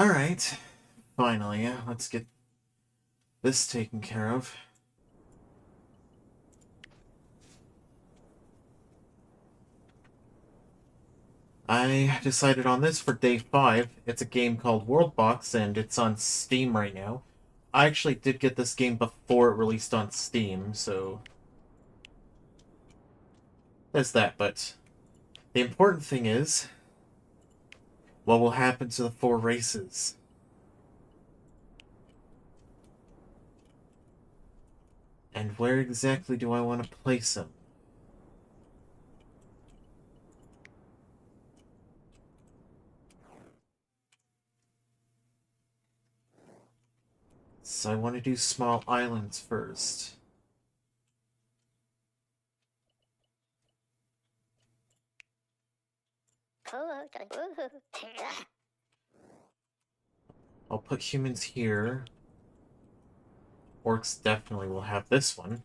Alright, finally, let's get this taken care of. I decided on this for day 5. It's a game called WorldBox, and it's on Steam right now. I actually did get this game before it released on Steam, so there's that, but the important thing is, what will happen to the 4 races? And where exactly do I want to place them? So I want to do small islands first. I'll put humans here. Orcs definitely will have this one.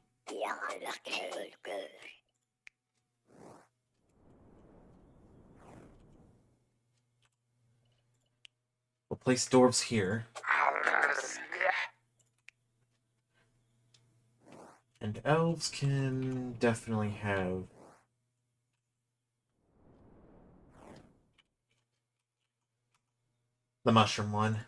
We'll place dwarves here. And elves can definitely have... the mushroom one.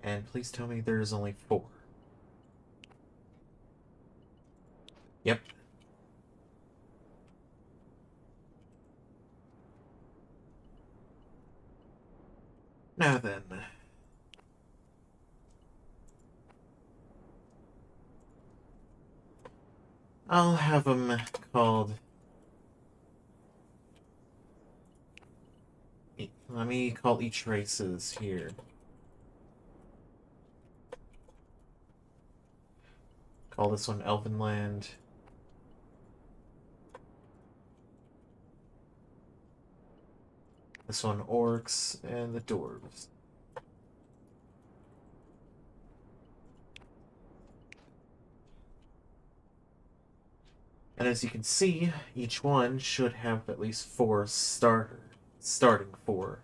And please tell me there's only 4. Yep. Now then. I'll have them called... Let me call each races here. Call this one Elvenland. This one Orcs, and the Dwarves. And as you can see, each one should have at least 4 starting 4.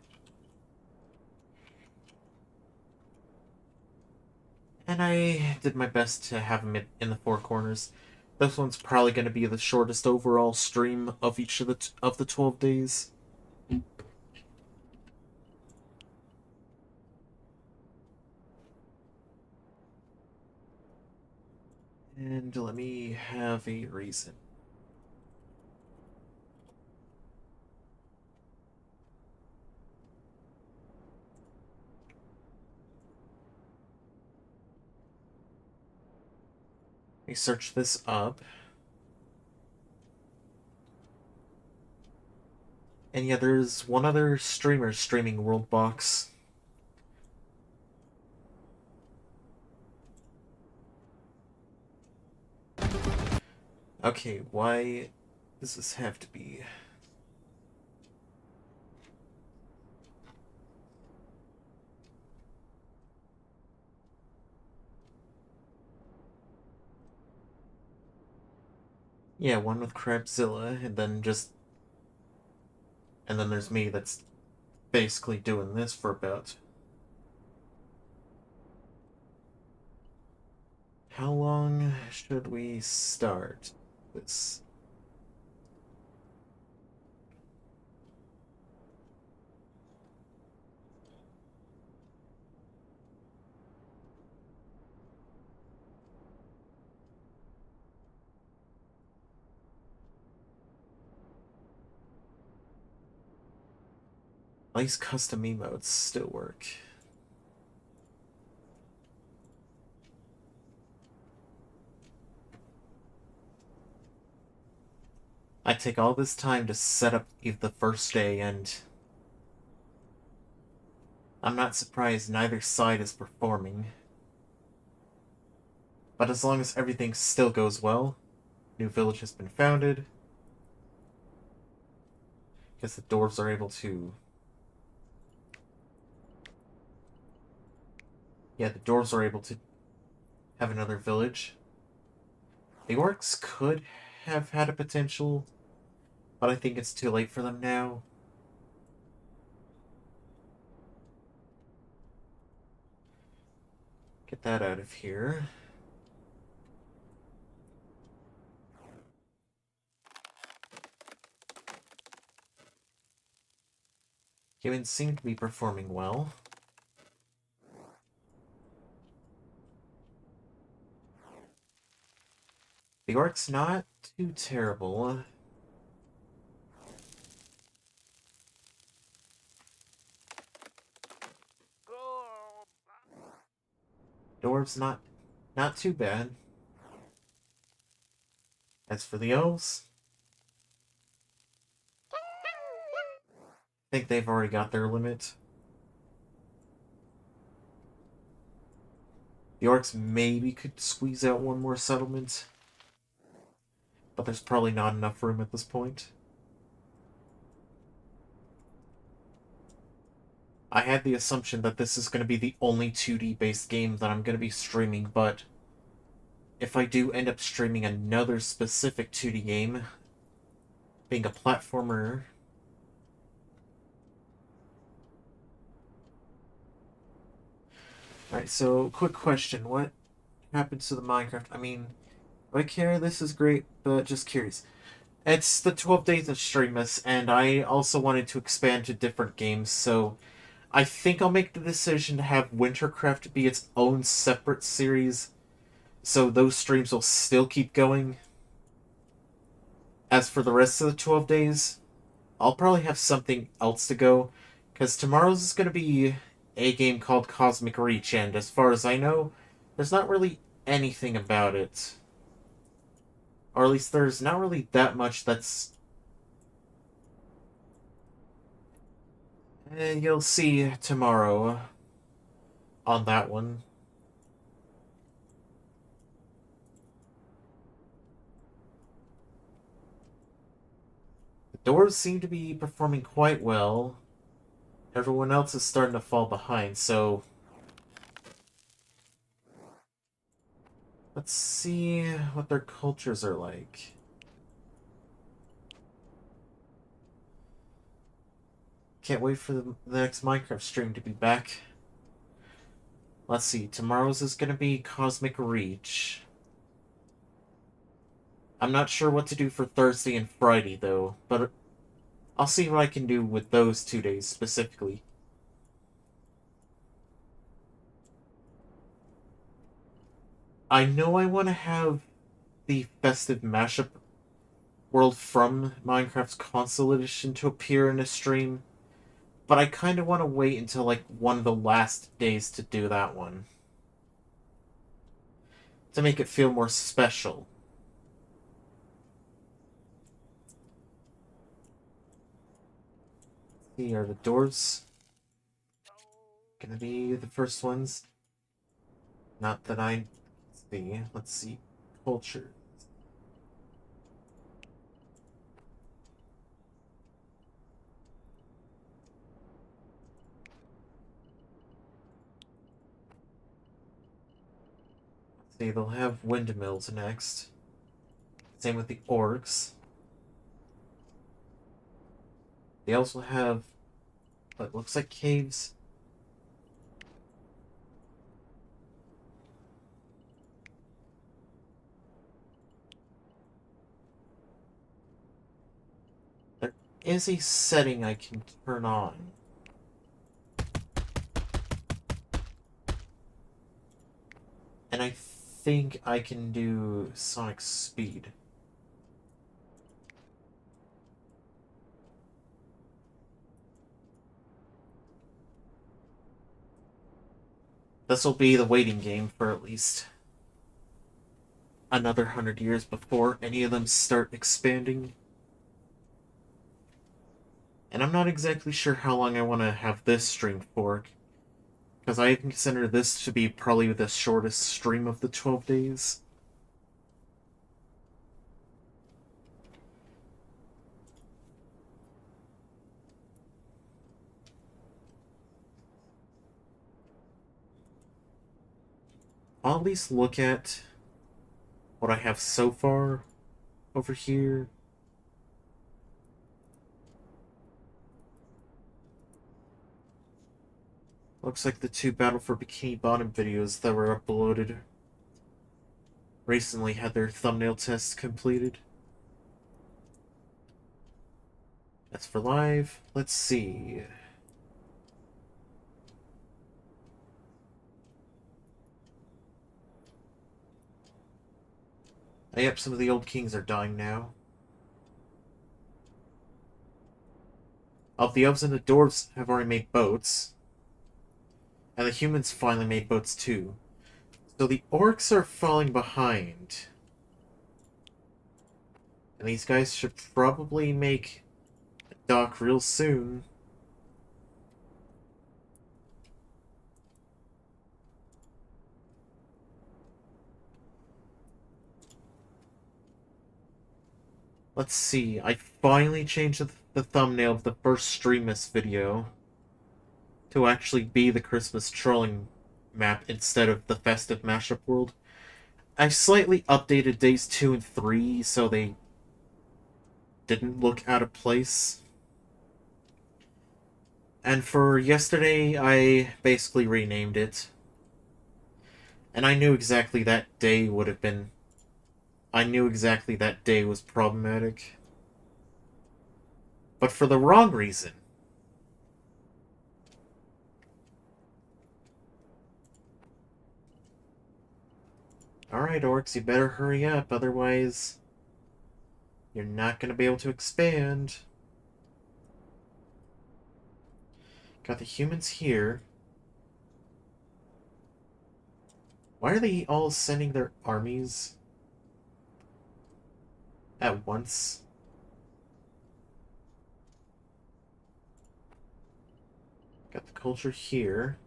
And I did my best to have them in the 4 corners. This one's probably going to be the shortest overall stream of each of the 12 days. And let me have a reason. Let me search this up. And yeah, there's one other streamer streaming WorldBox. Okay, why does this have to be? Yeah, one with Crabzilla, and then there's me that's basically doing this for about... How long should we start this? At least custom emotes still work. I take all this time to set up the first day, and I'm not surprised neither side is performing. But as long as everything still goes well, new village has been founded, guess the dwarves are able to... Yeah, the dwarves are able to have another village. The orcs could have had a potential, but I think it's too late for them now. Get that out of here. Humans seem to be performing well. The orcs not too terrible. Dwarves not too bad. As for the elves, I think they've already got their limit. The orcs maybe could squeeze out one more settlement, but there's probably not enough room at this point. I had the assumption that this is going to be the only 2D based game that I'm going to be streaming, but if I do end up streaming another specific 2D game, being a platformer. Alright, so quick question. What happens to the Minecraft? I mean, do I care? This is great, but just curious. It's the 12 days of Streammas, and I also wanted to expand to different games, so I think I'll make the decision to have Wintercraft be its own separate series, so those streams will still keep going. As for the rest of the 12 days, I'll probably have something else to go, because tomorrow's is going to be a game called Cosmic Reach, and as far as I know, there's not really anything about it. Or at least there's not really that much that's... you'll see tomorrow on that one. The doors seem to be performing quite well. Everyone else is starting to fall behind, so... let's see what their cultures are like. Can't wait for the next Minecraft stream to be back. Let's see, tomorrow's is gonna be Cosmic Reach. I'm not sure what to do for Thursday and Friday, though, but I'll see what I can do with those 2 days specifically. I know I want to have the festive mashup world from Minecraft's console edition to appear in a stream, but I kind of want to wait until like one of the last days to do that one. To make it feel more special. See, are the doors gonna be the first ones? Not that I see. Let's see. Culture. See, they'll have windmills next. Same with the orcs. They also have what looks like caves. There is a setting I can turn on. And I think I can do sonic speed. This will be the waiting game for at least another 100 years before any of them start expanding. And I'm not exactly sure how long I want to have this stream for, because I consider this to be probably the shortest stream of the 12 days. I'll at least look at what I have so far over here. Looks like the 2 Battle for Bikini Bottom videos that were uploaded recently had their thumbnail tests completed. That's for live. Let's see. Yep, some of the old kings are dying now. The elves and the dwarves have already made boats. And the humans finally made boats too. So the orcs are falling behind. And these guys should probably make a dock real soon. Let's see, I finally changed the thumbnail of the first Streammas video to actually be the Christmas trolling map instead of the festive mashup world. I slightly updated days 2 and 3 so they didn't look out of place. And for yesterday, I basically renamed it. And I knew exactly that day would have been... I knew exactly that day was problematic. But for the wrong reason. Alright, orcs, you better hurry up, otherwise... you're not going to be able to expand. Got the humans here. Why are they all sending their armies at once? Got the culture here.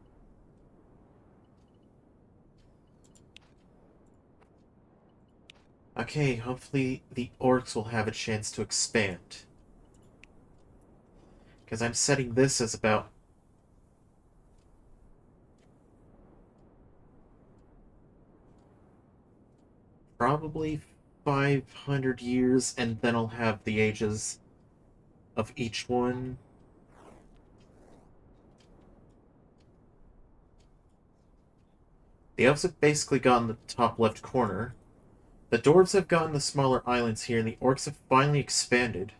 Okay, hopefully the orcs will have a chance to expand. Because I'm setting this as about... probably 500 years, and then I'll have the ages of each one. The elves have basically gotten the top left corner. The dwarves have gotten the smaller islands here, and the orcs have finally expanded.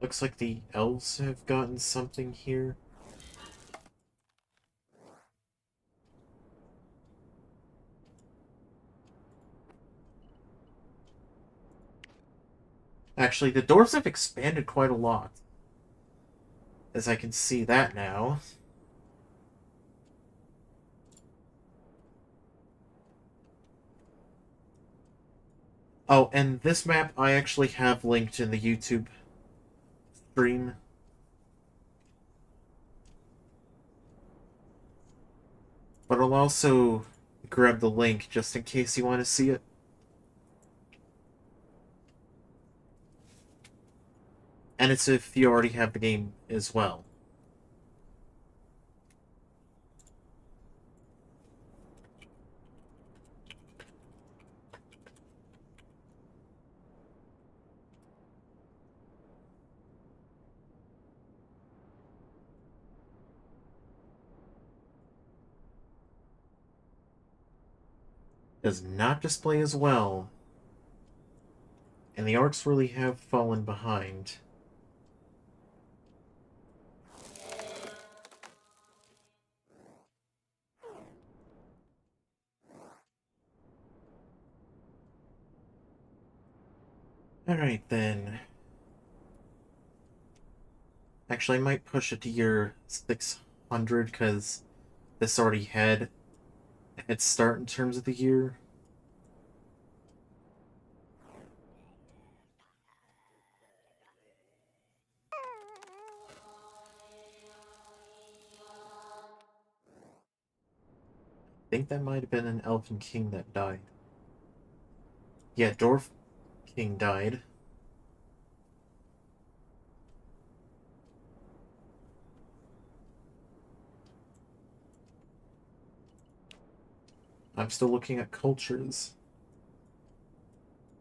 Looks like the elves have gotten something here. Actually, the dwarves have expanded quite a lot. As I can see that now. Oh, and this map I actually have linked in the YouTube stream. But I'll also grab the link just in case you want to see it. And it's if you already have the game as well. Does not display as well. And the orcs really have fallen behind. Alright then. Actually, I might push it to year 600, because this already had a head start in terms of the year. think that might have been an Elven King that died. Yeah, Dwarf King died. I'm still looking at cultures.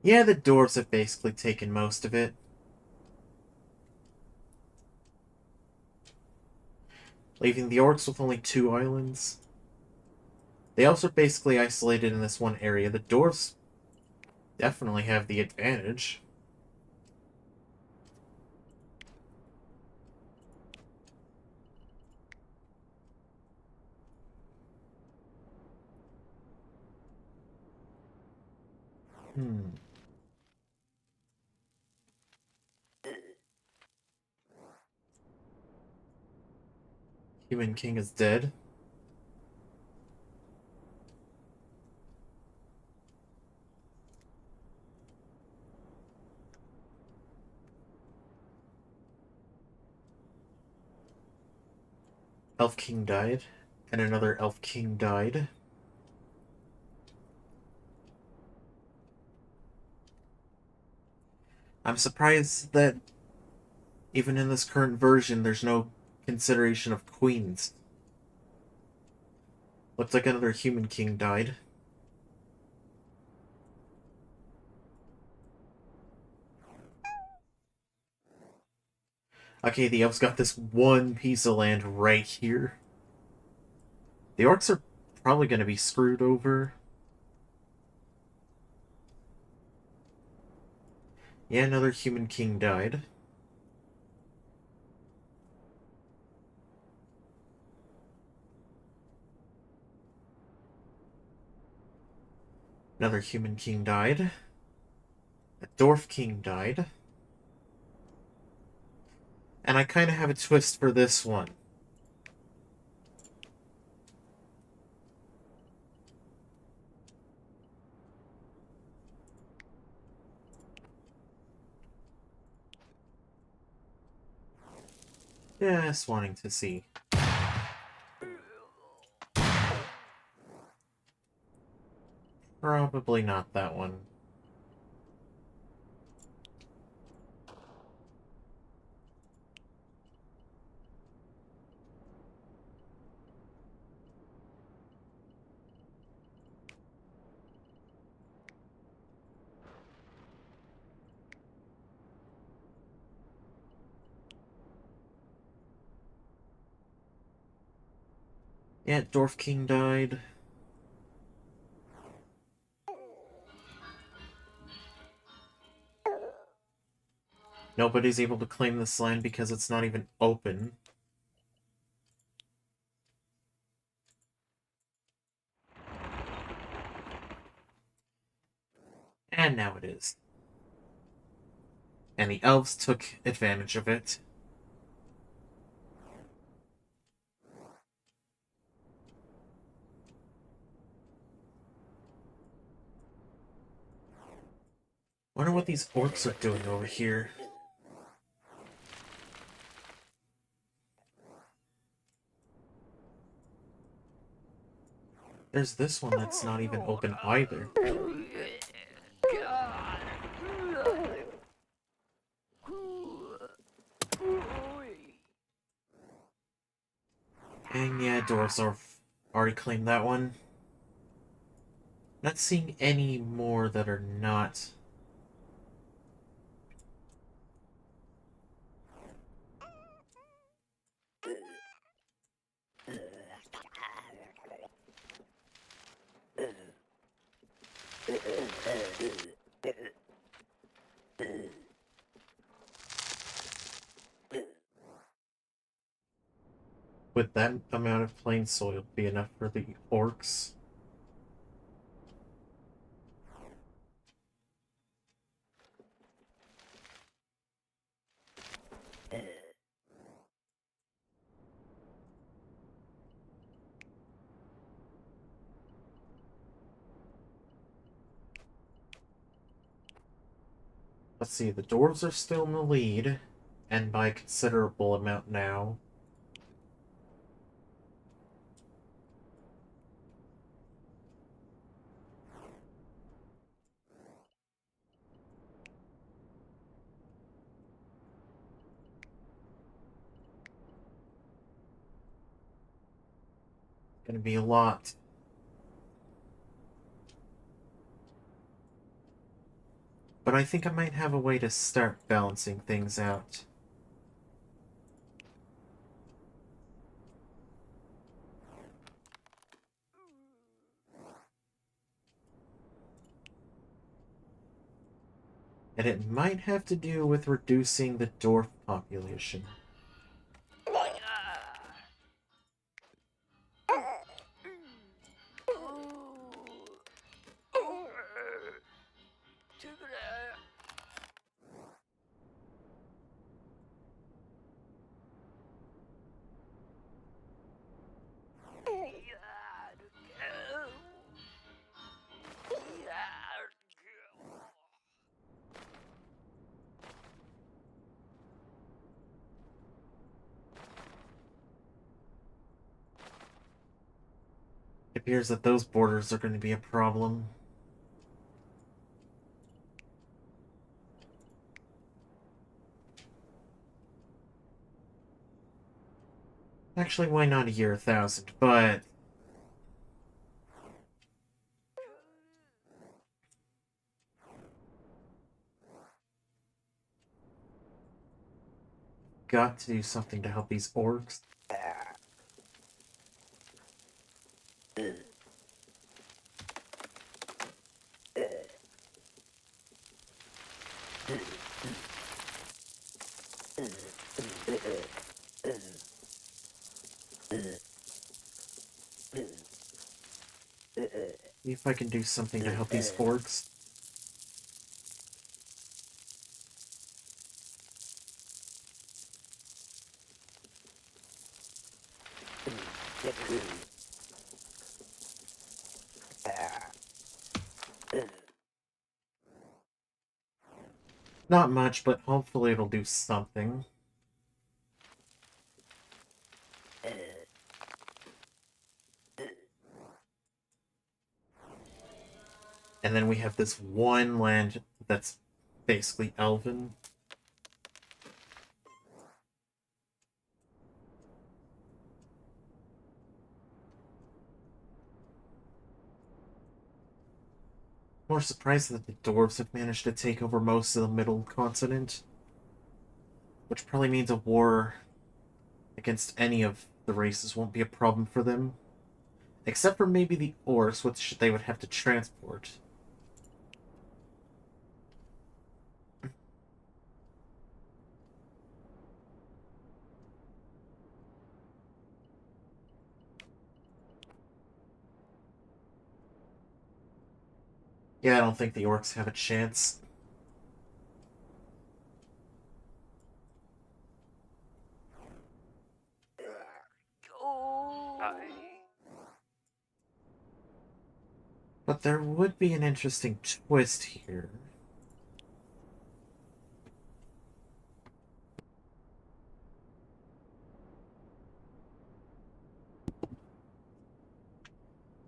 Yeah, the dwarves have basically taken most of it. Leaving the orcs with only 2 islands. They also are basically isolated in this one area. The dwarves definitely have the advantage. Hmm. Human King is dead. Elf King died. And another Elf King died. I'm surprised that even in this current version, there's no consideration of queens. Looks like another Human King died. Okay, the elves got this one piece of land right here. The orcs are probably going to be screwed over. Yeah, another Human King died. Another Human King died. A Dwarf King died. And I kind of have a twist for this one. Just wanting to see. Probably not that one. Yeah, Dwarf King died. Nobody's able to claim this land because it's not even open. And now it is. And the elves took advantage of it. Wonder what these orcs are doing over here. There's this one that's not even open either. And yeah, dwarves are already claimed that one. Not seeing any more that are not. Would that amount of plain soil be enough for the orcs? Let's see, the dwarves are still in the lead, and by a considerable amount now. Gonna be a lot. But I think I might have a way to start balancing things out. And it might have to do with reducing the dwarf population. It appears that those borders are going to be a problem. Actually, why not a year 1000? But got to do something to help these orcs. See if I can do something to help these orcs. Not much, but hopefully it'll do something. And then we have this one land that's basically elven. More surprised that the dwarves have managed to take over most of the middle continent. Which probably means a war against any of the races won't be a problem for them. Except for maybe the orcs, which they would have to transport. Yeah, I don't think the orcs have a chance. But there would be an interesting twist here.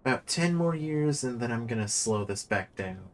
About 10 more years, and then I'm gonna slow this back down.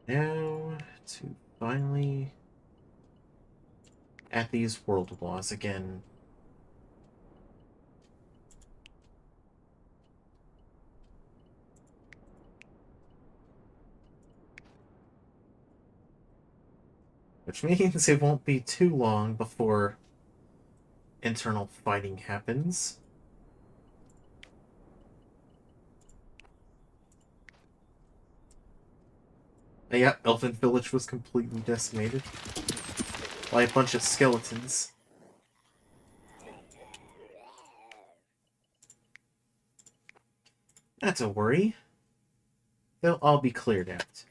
Now, to finally add these world laws again. Which means it won't be too long before internal fighting happens. Yeah, Elfin Village was completely decimated by a bunch of skeletons. Not to worry. They'll all be cleared out.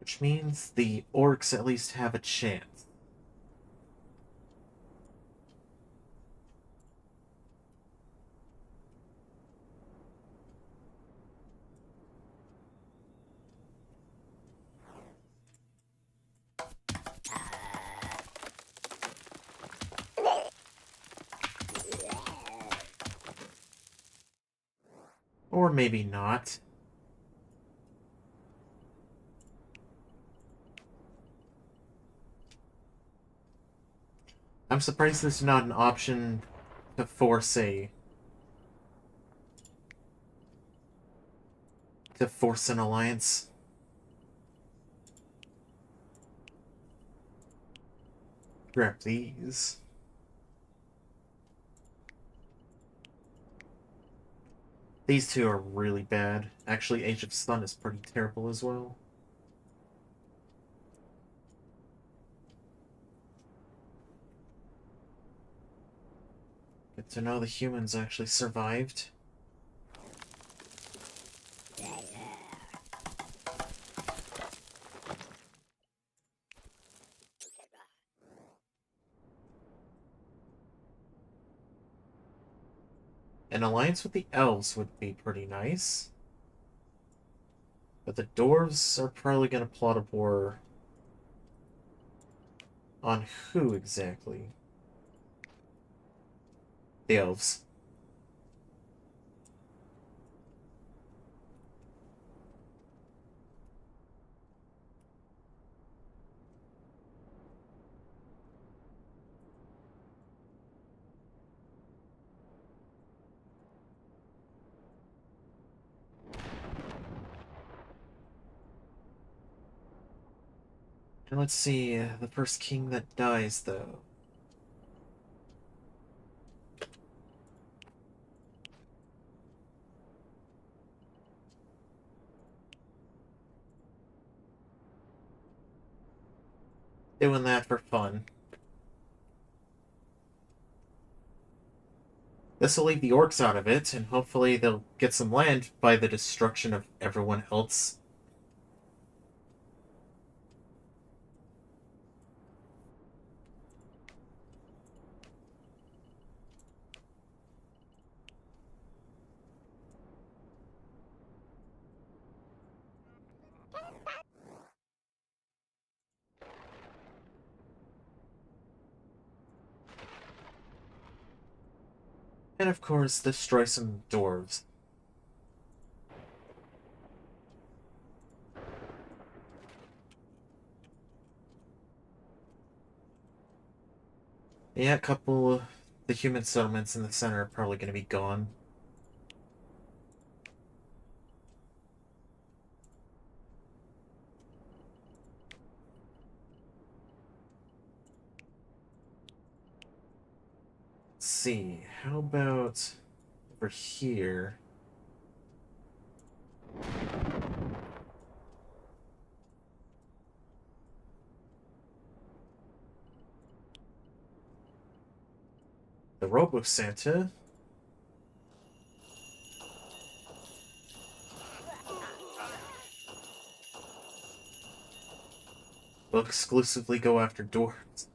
which means the orcs at least have a chance. Or maybe not. I'm surprised there's not an option to force an alliance. Grab these. These two are really bad. Actually, Age of Sun is pretty terrible as well. Good to know the humans actually survived. An alliance with the elves would be pretty nice. But the dwarves are probably going to plot a war on who exactly? The elves. And let's see, the first king that dies, though. Doing that for fun. This will leave the orcs out of it, and hopefully they'll get some land by the destruction of everyone else. And of course, destroy some dwarves. Yeah, a couple of the human settlements in the center are probably going to be gone. Let's see, how about over here? The Robo Santa. Will exclusively go after dwarves.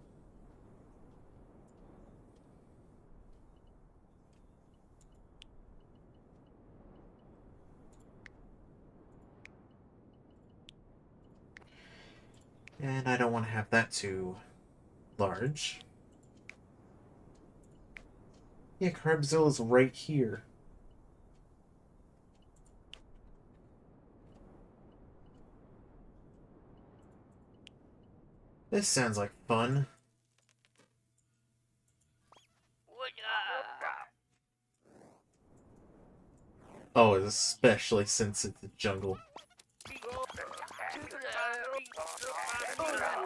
And I don't want to have that too large. Yeah, Crabzilla's right here. This sounds like fun. Oh, especially since it's a jungle.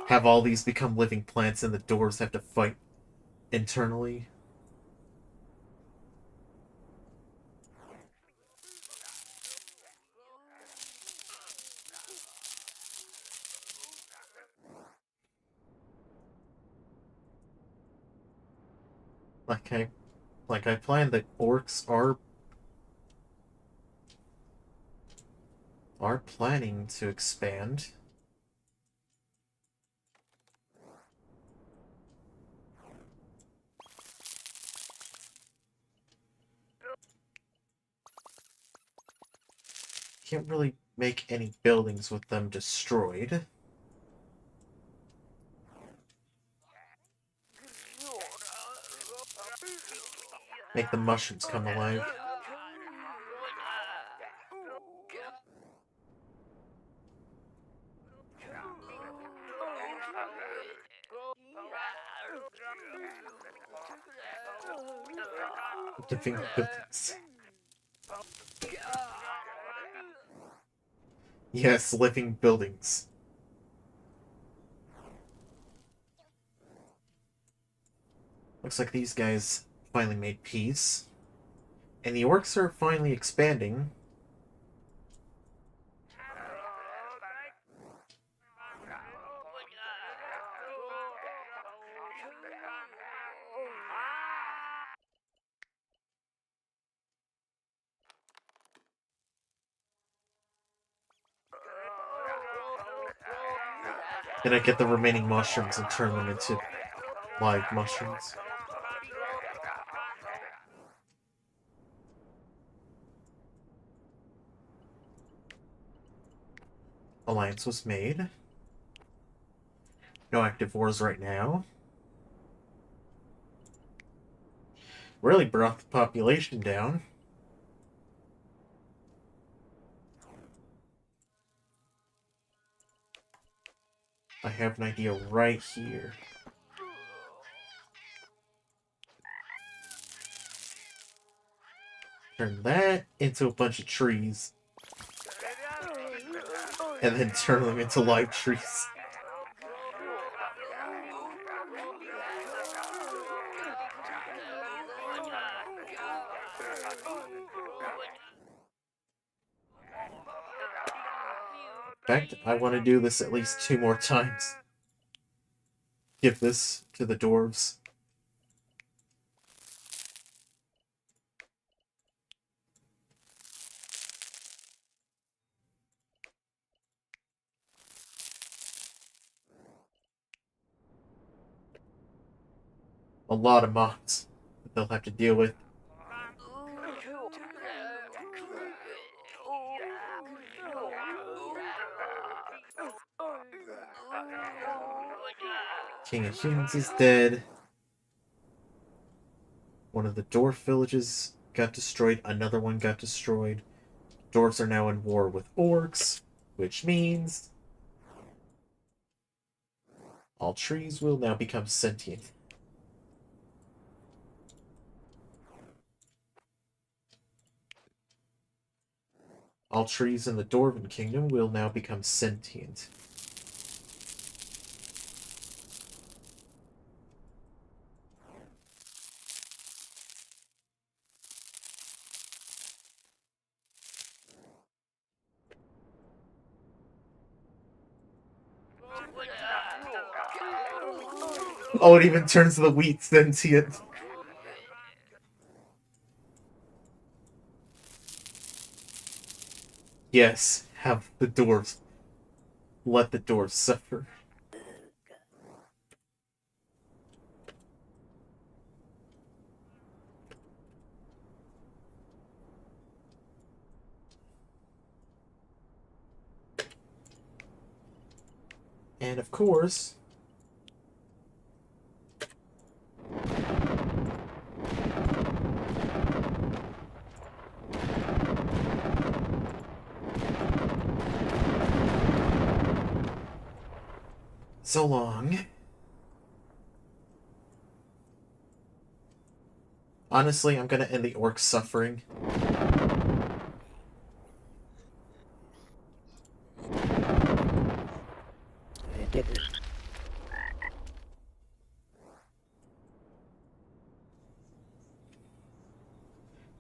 Have all these become living plants and the dwarves have to fight internally. Like I planned, the orcs are planning to expand. Can't really make any buildings with them destroyed. Make the mushrooms come alive. Living buildings. Yes, living buildings. Looks like these guys finally made peace. And the orcs are finally expanding. Then I get the remaining mushrooms and turn them into live mushrooms. Alliance was made. No active wars right now. Really brought the population down. I have an idea right here. Turn that into a bunch of trees. And then turn them into live trees. In fact, I want to do this at least 2 more times. Give this to the dwarves. A lot of mobs that they'll have to deal with. King of Humans is dead. One of the dwarf villages got destroyed. Another one got destroyed. Dwarves are now in war with orcs, which means all trees will now become sentient. All trees in the Dwarven Kingdom will now become sentient. Oh, it even turns the wheat sentient. Yes, have the dwarves. Let the dwarves suffer. And of course, so long. Honestly, I'm gonna end the orcs suffering.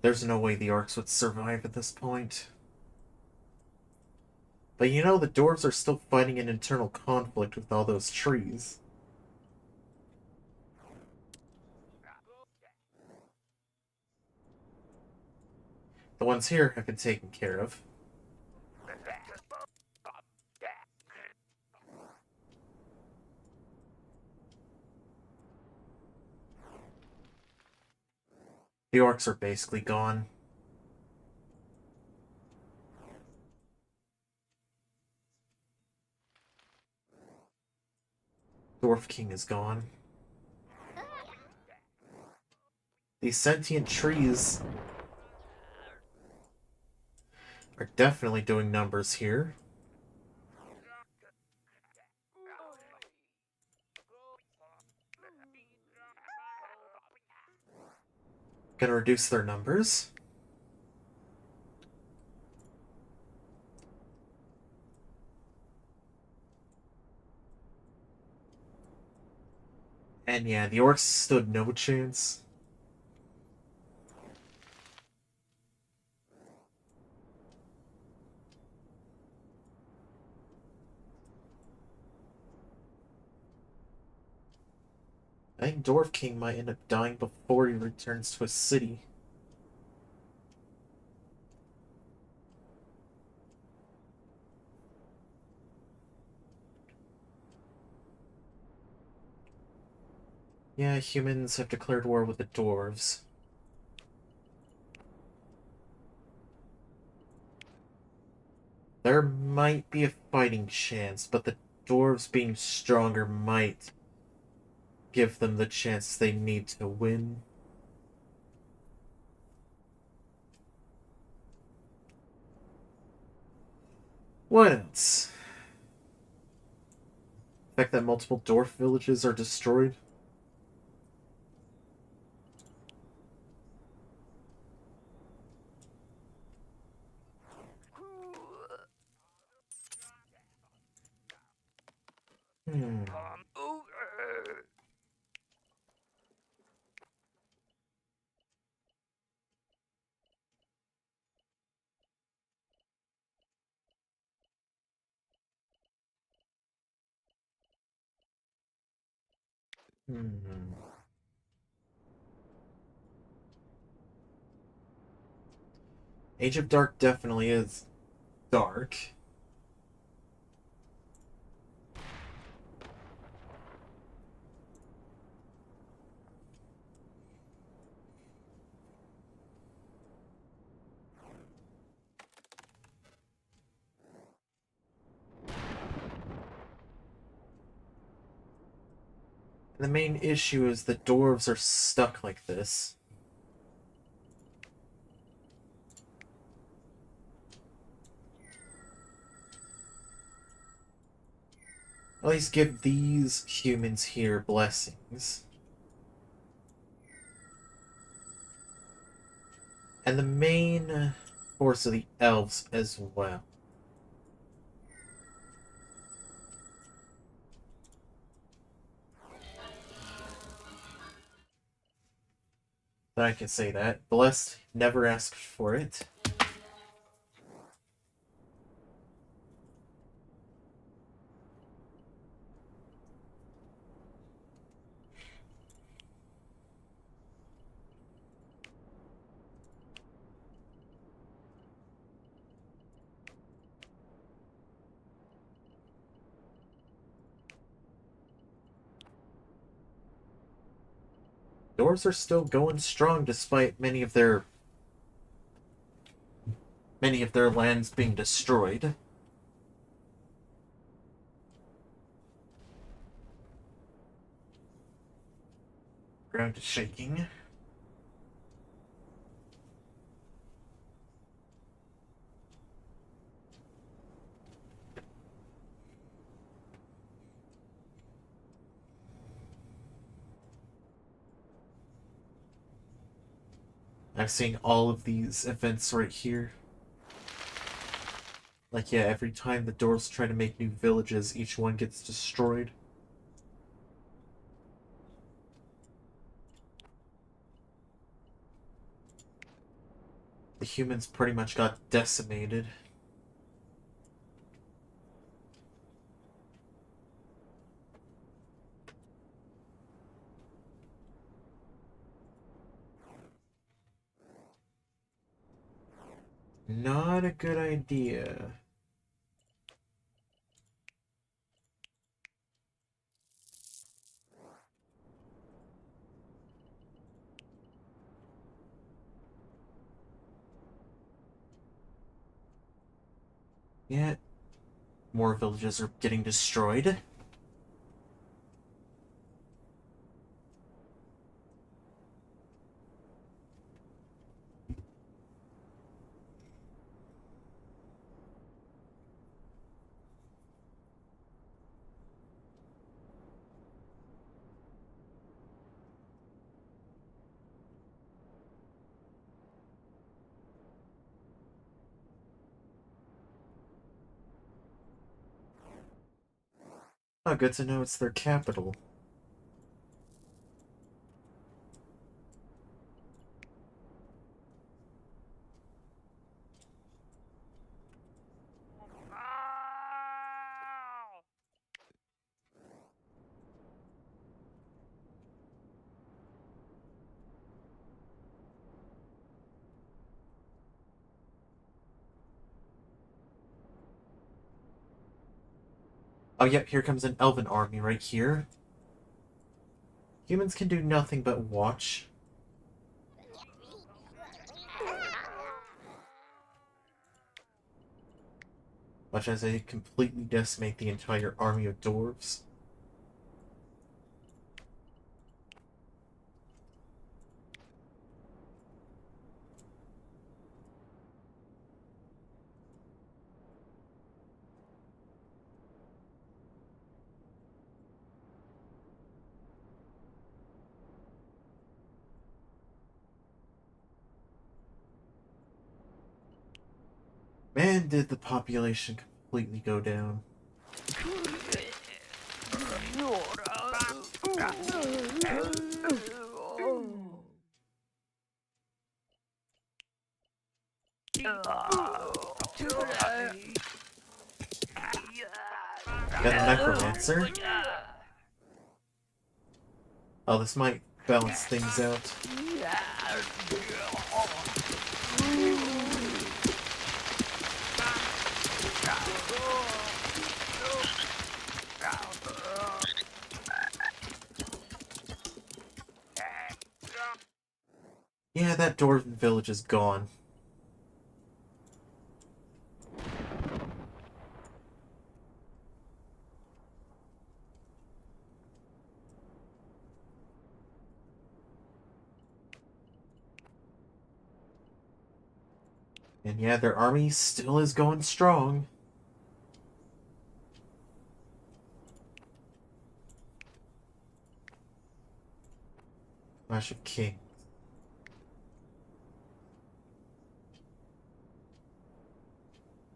There's no way the orcs would survive at this point. But you know, the dwarves are still fighting an internal conflict with all those trees. The ones here have been taken care of. The orcs are basically gone. Dwarf King is gone. These sentient trees are definitely doing numbers here. Gonna reduce their numbers. And yeah, the orcs stood no chance. I think Dwarf King might end up dying before he returns to his city. Yeah, humans have declared war with the dwarves. There might be a fighting chance, but the dwarves being stronger might give them the chance they need to win. What else? The fact that multiple dwarf villages are destroyed. Hmm. Hmm. Age of Dark definitely is dark. And the main issue is the dwarves are stuck like this. At least give these humans here blessings. And the main force of the elves as well. But I can say that. Blessed never asked for it. Dwarves are still going strong despite many of their lands being destroyed. Ground is shaking. I'm seeing all of these events right here. Like, yeah, every time the dwarves try to make new villages, each one gets destroyed. The humans pretty much got decimated. Not a good idea. Yet, more villages are getting destroyed. Oh, good to know it's their capital. Oh, yep, here comes an elven army right here. Humans can do nothing but watch. Watch as they completely decimate the entire army of dwarves. Man, did the population completely go down. Got a necromancer. Oh, this might balance things out. Yeah, that dwarven village is gone. And yeah, their army still is going strong. Clash of Kings.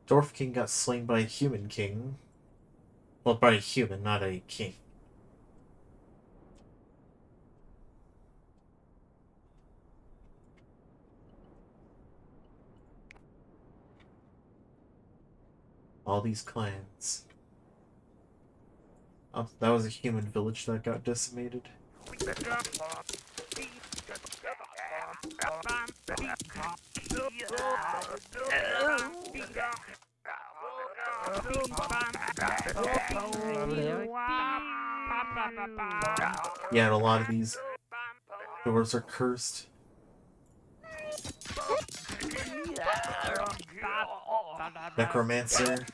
Dwarf King got slain by a human king. Well, by a human, not a king. All these clans. Oh, that was a human village that got decimated. Yeah, and a lot of these doors are cursed. Necromancer.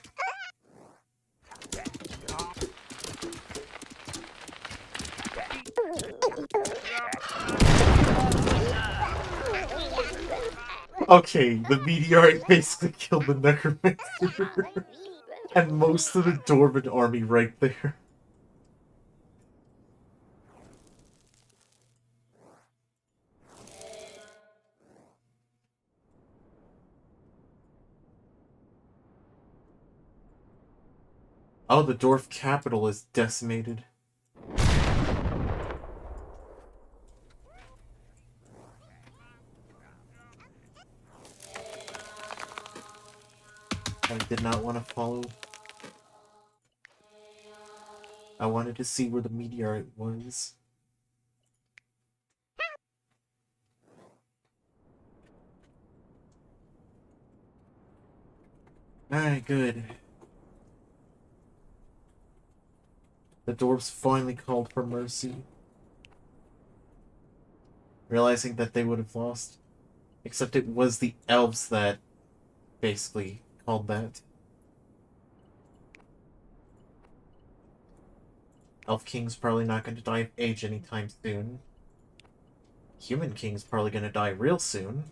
Okay, the meteorite basically killed the necromancer. And most of the dwarven army right there. Oh, the dwarf capital is decimated. I did not want to follow. I wanted to see where the meteorite was. Alright, good. The dwarves finally called for mercy, realizing that they would have lost. Except it was the elves that basically called that. Elf King's probably not going to die of age anytime soon. Human King's probably going to die real soon.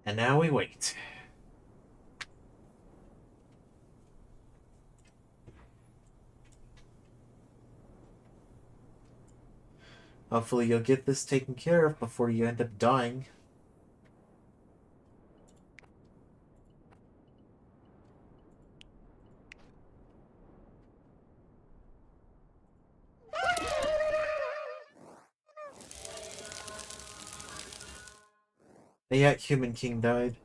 And now we wait. Hopefully you'll get this taken care of before you end up dying. Yeah, Human King died.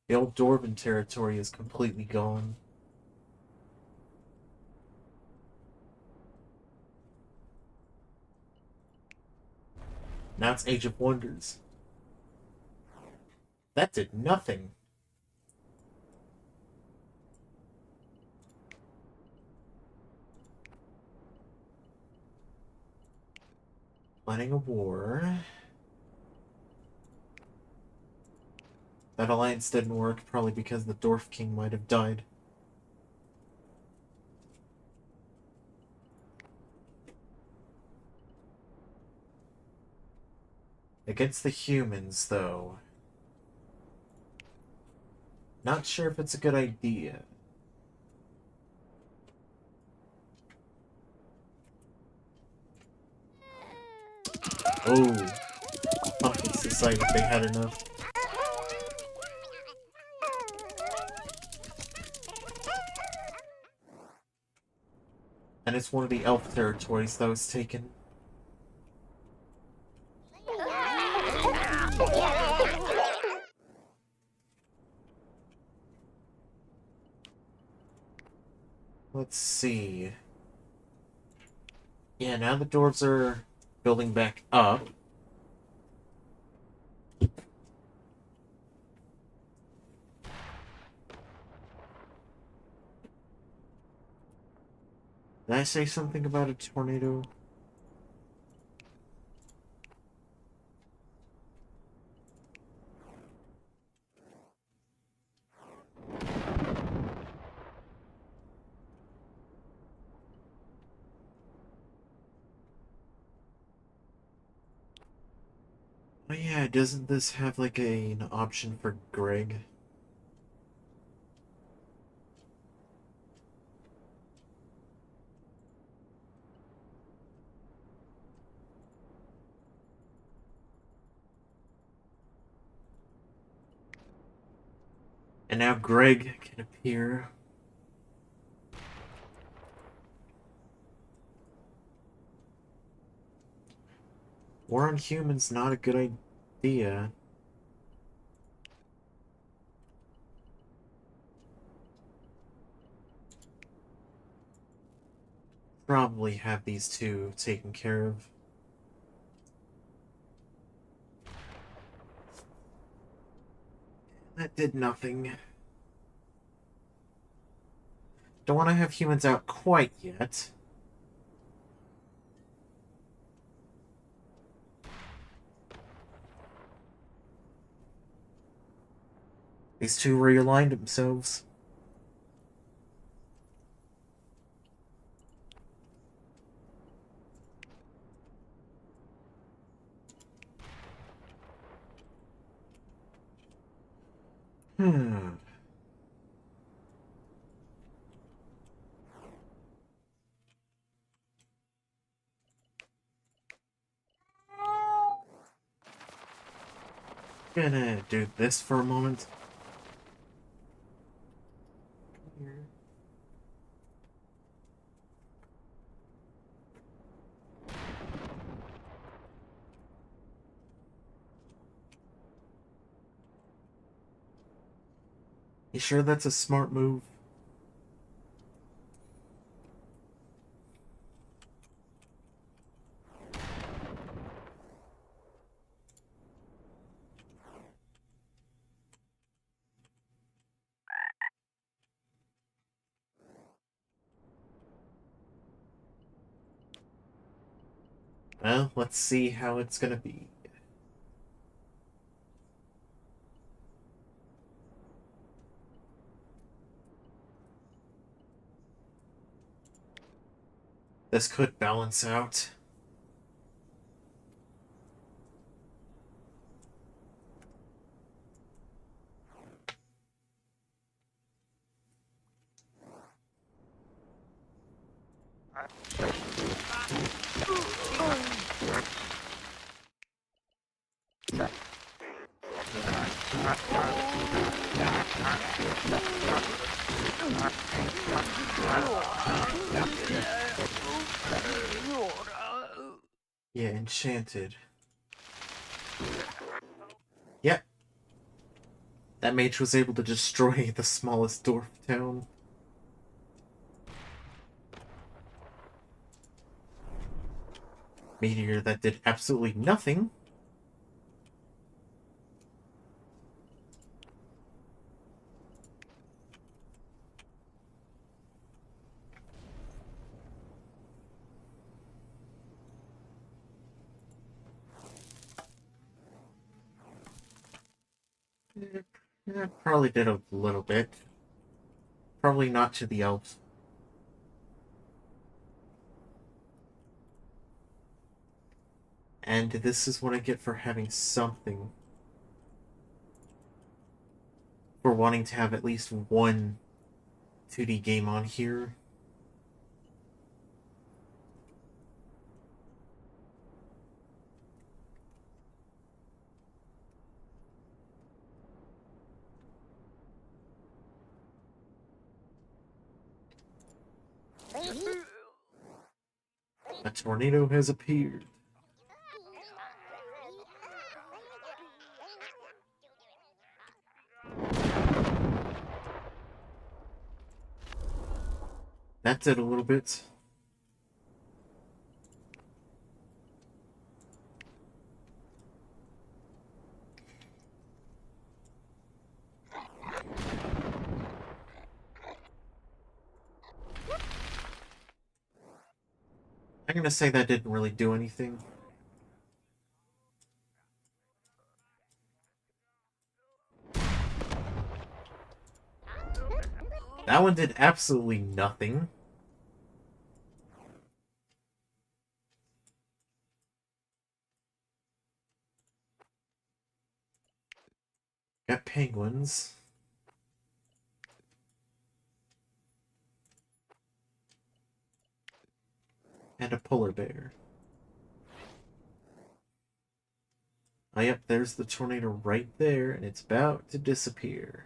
The old Dwarven territory is completely gone. Now it's Age of Wonders. That did nothing. Planning a war. That alliance didn't work, probably because the Dwarf King might have died. Against the humans, though. Not sure if it's a good idea. Oh. Pumpkins decided they had enough. And it's one of the elf territories that was taken. Let's see. Yeah, now the dwarves are building back up. Did I say something about a tornado? Oh yeah, doesn't this have like an option for Greg? And now Greg can appear. War on humans, not a good idea. Probably have these two taken care of. That did nothing. Don't want to have humans out quite yet. These two realigned themselves. Hmm. Gonna do this for a moment. You sure that's a smart move? Well, let's see how it's gonna be. This could balance out. Yeah, enchanted. Yep. That mage was able to destroy the smallest dwarf town. Meteor that did absolutely nothing. Probably did a little bit. Probably not to the elves. And this is what I get for having something. For wanting to have at least one 2D game on here. A tornado has appeared. That did a little bit. I'm gonna say that didn't really do anything. That one did absolutely nothing. Got penguins. And a polar bear. Oh, yep, there's the tornado right there, and it's about to disappear.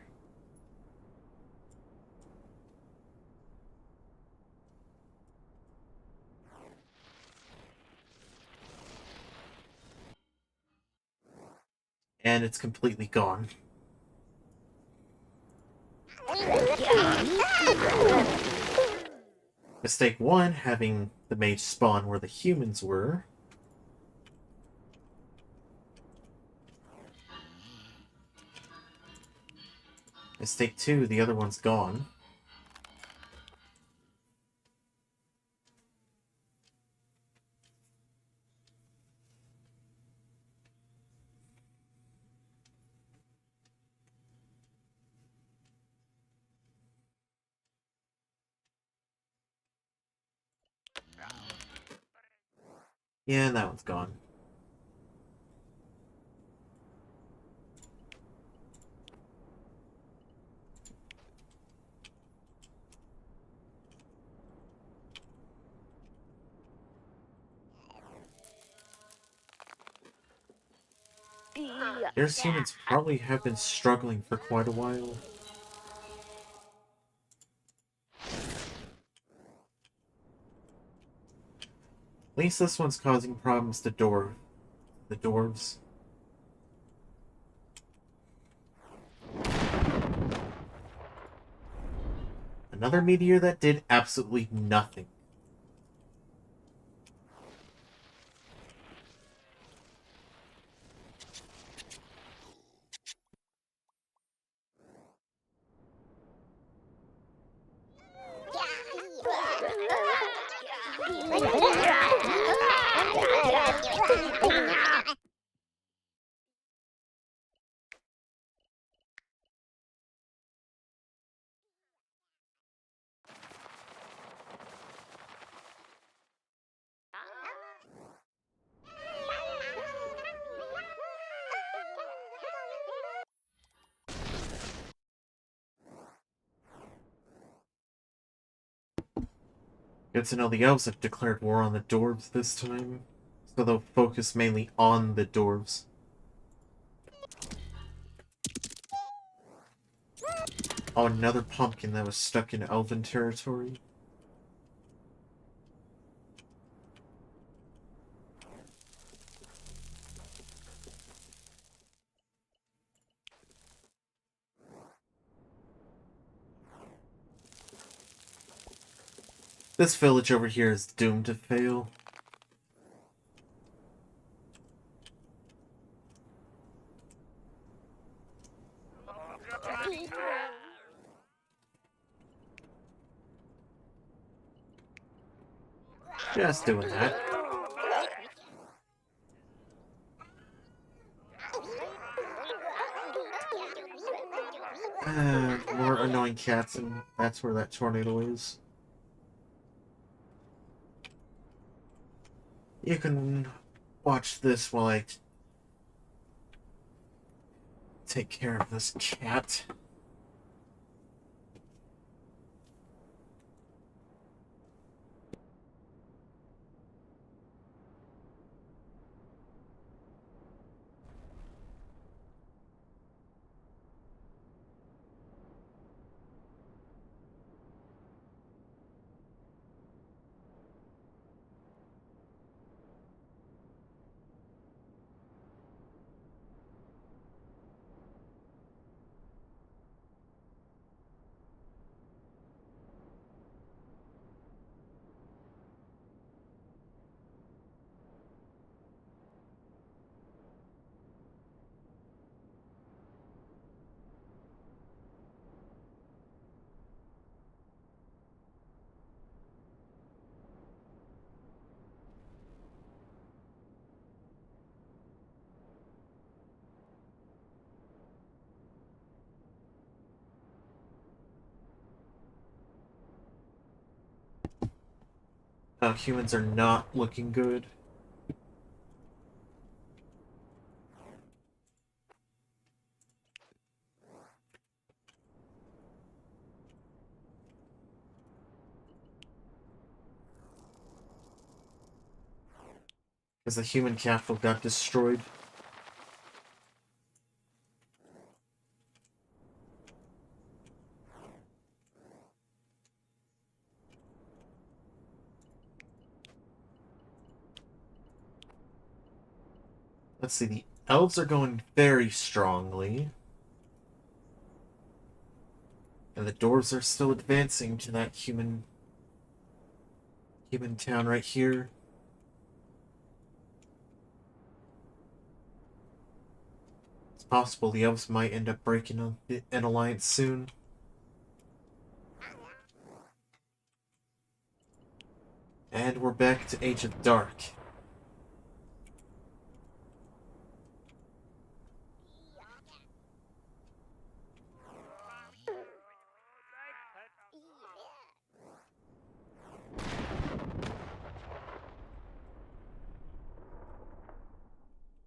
And it's completely gone. Mistake one, having the mage spawn where the humans were. Mistake two, the other one's gone. Yeah, and that one's gone. There's humans probably have been struggling for quite a while. At least this one's causing problems to the dwarves. Another meteor that did absolutely nothing. Good to know the elves have declared war on the dwarves this time, so they'll focus mainly on the dwarves. Oh, another pumpkin that was stuck in elven territory. This village over here is doomed to fail. Just doing that. More annoying cats, and that's where that tornado is. You can watch this while I take care of this cat. Humans are not looking good. Because the human capital got destroyed. Let's see, the elves are going very strongly. And the dwarves are still advancing to that human town right here. It's possible the elves might end up breaking an alliance soon. And we're back to Age of Dark.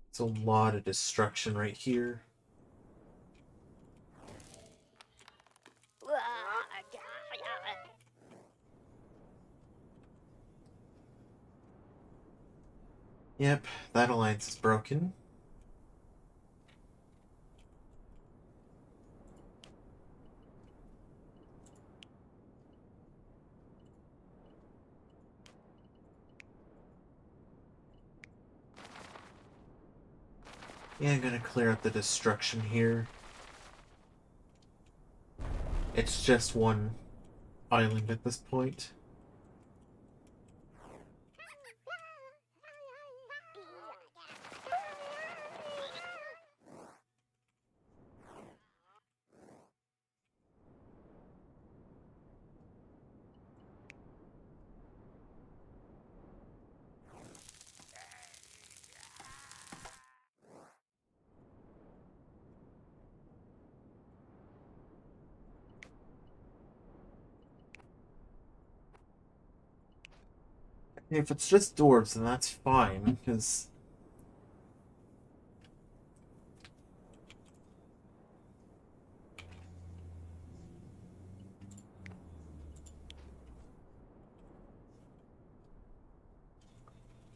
It's a lot of destruction right here. Yep, that alliance is broken. Yeah, I'm gonna clear out the destruction here. It's just one island at this point. If it's just dwarves, then that's fine, because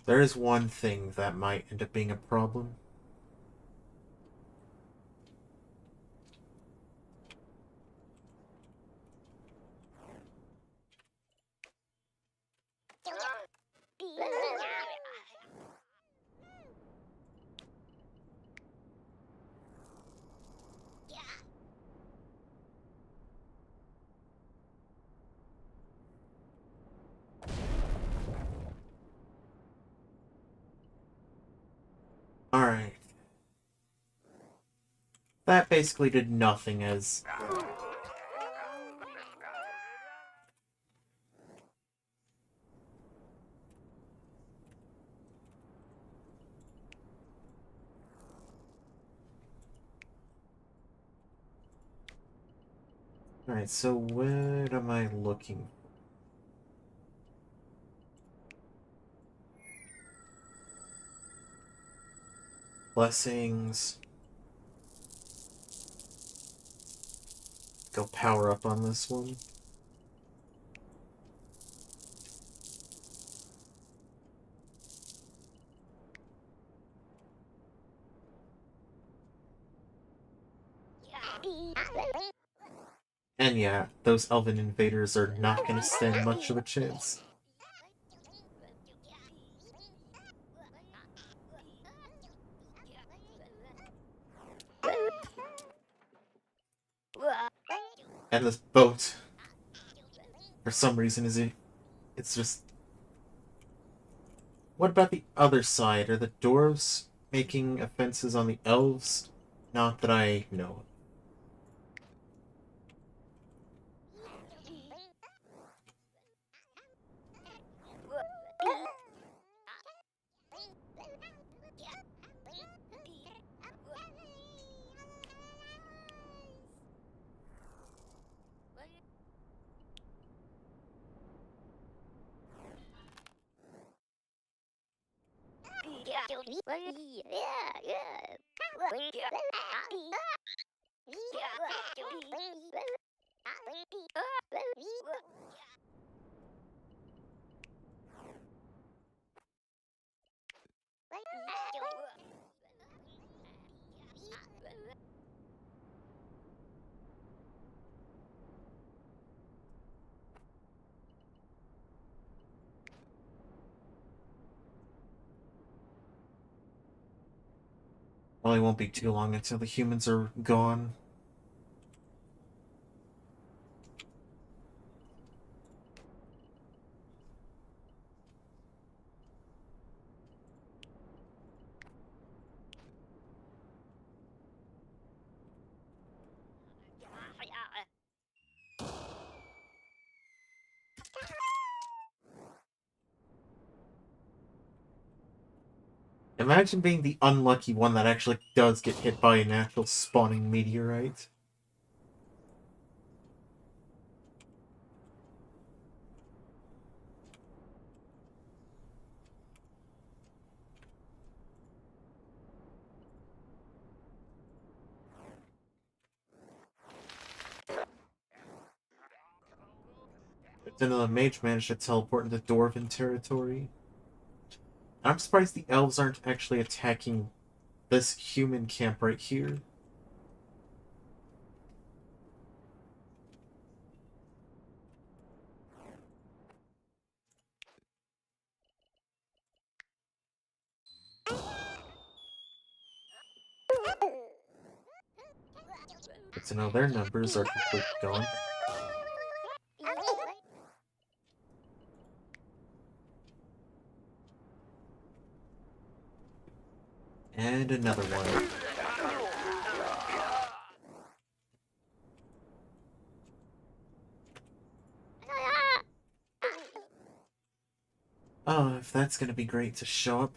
there is one thing that might end up being a problem. Alright. That basically did nothing as... Alright, so what am I looking for? Blessings. Go power up on this one. And yeah, those elven invaders are not going to stand much of a chance. And this boat, for some reason, it's just... What about the other side? Are the dwarves making offenses on the elves? Not that I know. Probably won't be too long until the humans are gone. Imagine being the unlucky one that actually does get hit by an actual spawning meteorite. But then the mage managed to teleport into Dwarven territory. I'm surprised the elves aren't actually attacking this human camp right here. Good to know their numbers are completely gone. And another one. Oh, if that's gonna be great to show up.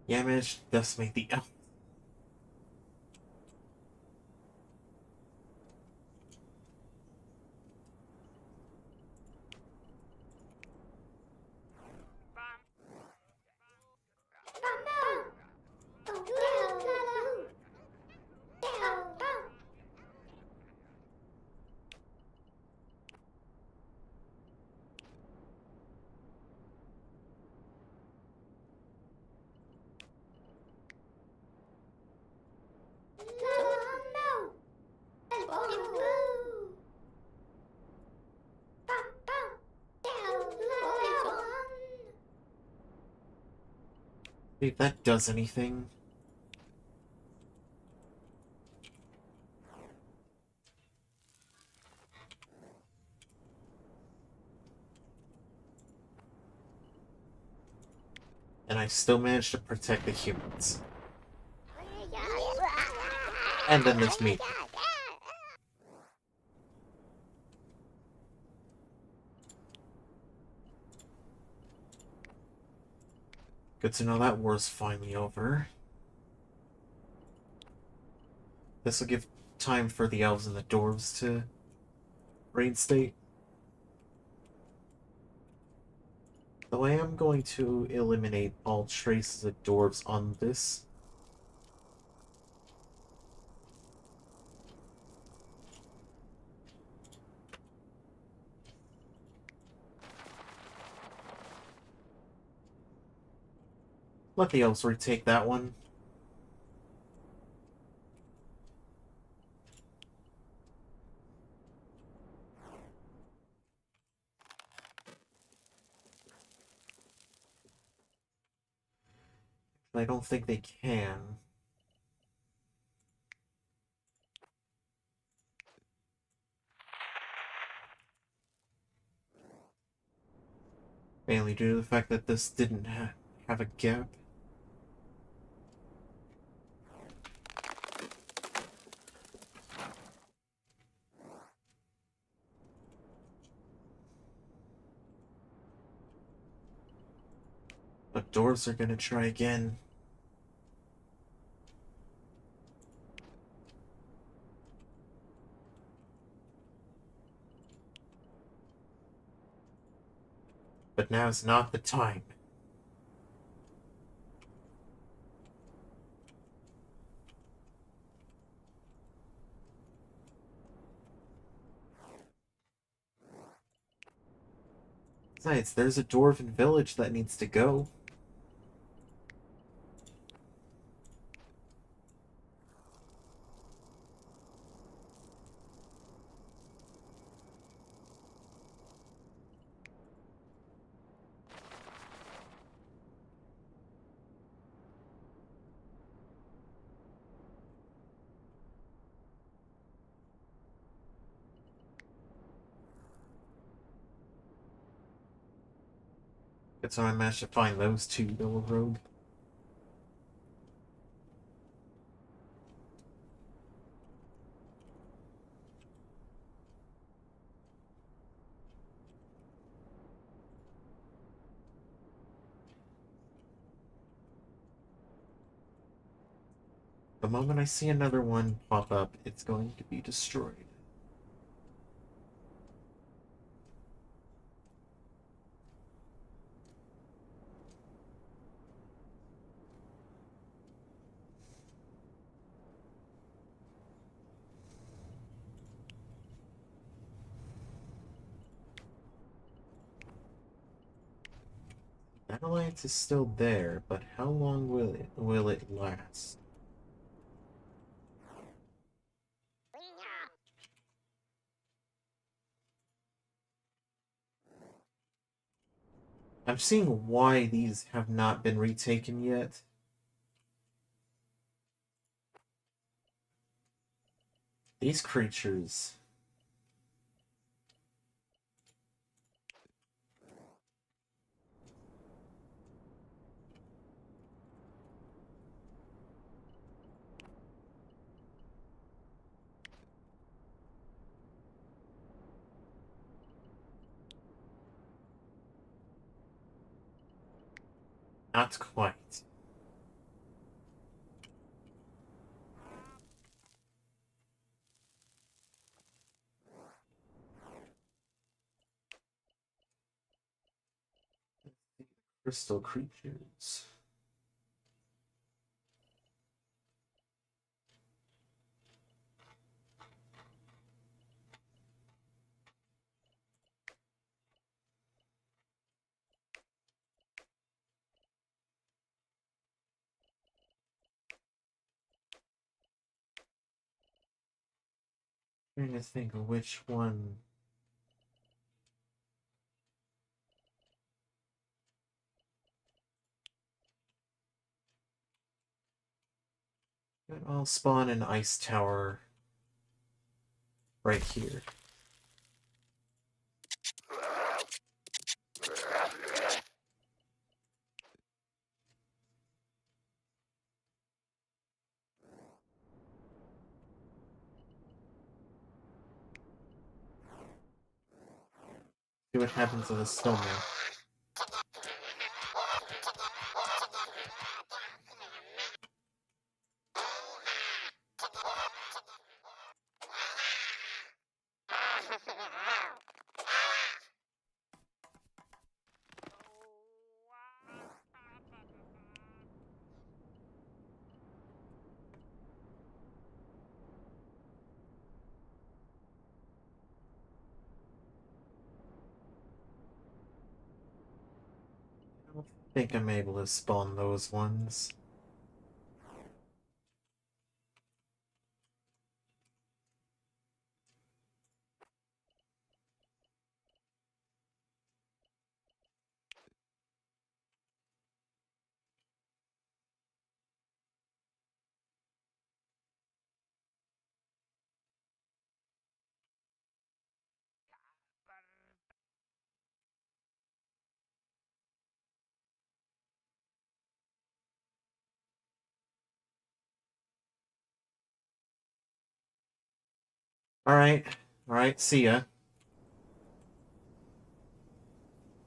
Yeah, managed to decimate the elf. See if that does anything. And I still managed to protect the humans. And then this meat. Good to know that war's finally over. This will give time for the elves and the dwarves to reinstate. Though I am going to eliminate all traces of dwarves on this. Let the elves retake that one. I don't think they can. Mainly due to the fact that this didn't have a gap. But dwarves are gonna try again. But now's not the time. Besides, there's a dwarven village that needs to go. That's how I managed to find those two little rogue. The moment I see another one pop up, it's going to be destroyed. That alliance is still there, but how long will it last? I'm seeing why these have not been retaken yet. These creatures. Not quite. Crystal creatures. Trying to think of which one. I'll spawn an ice tower right here. See what happens to the snowman. I don't think I'm able to spawn those ones. Alright. Alright, see ya.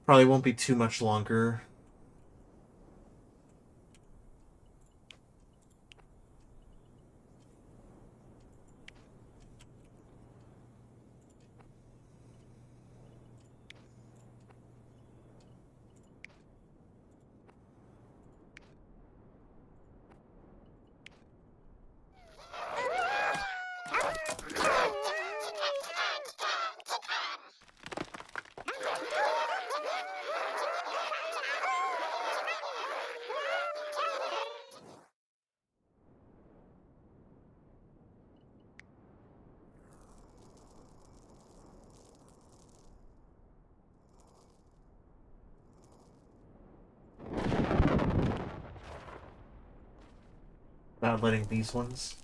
Probably won't be too much longer. Not letting these ones.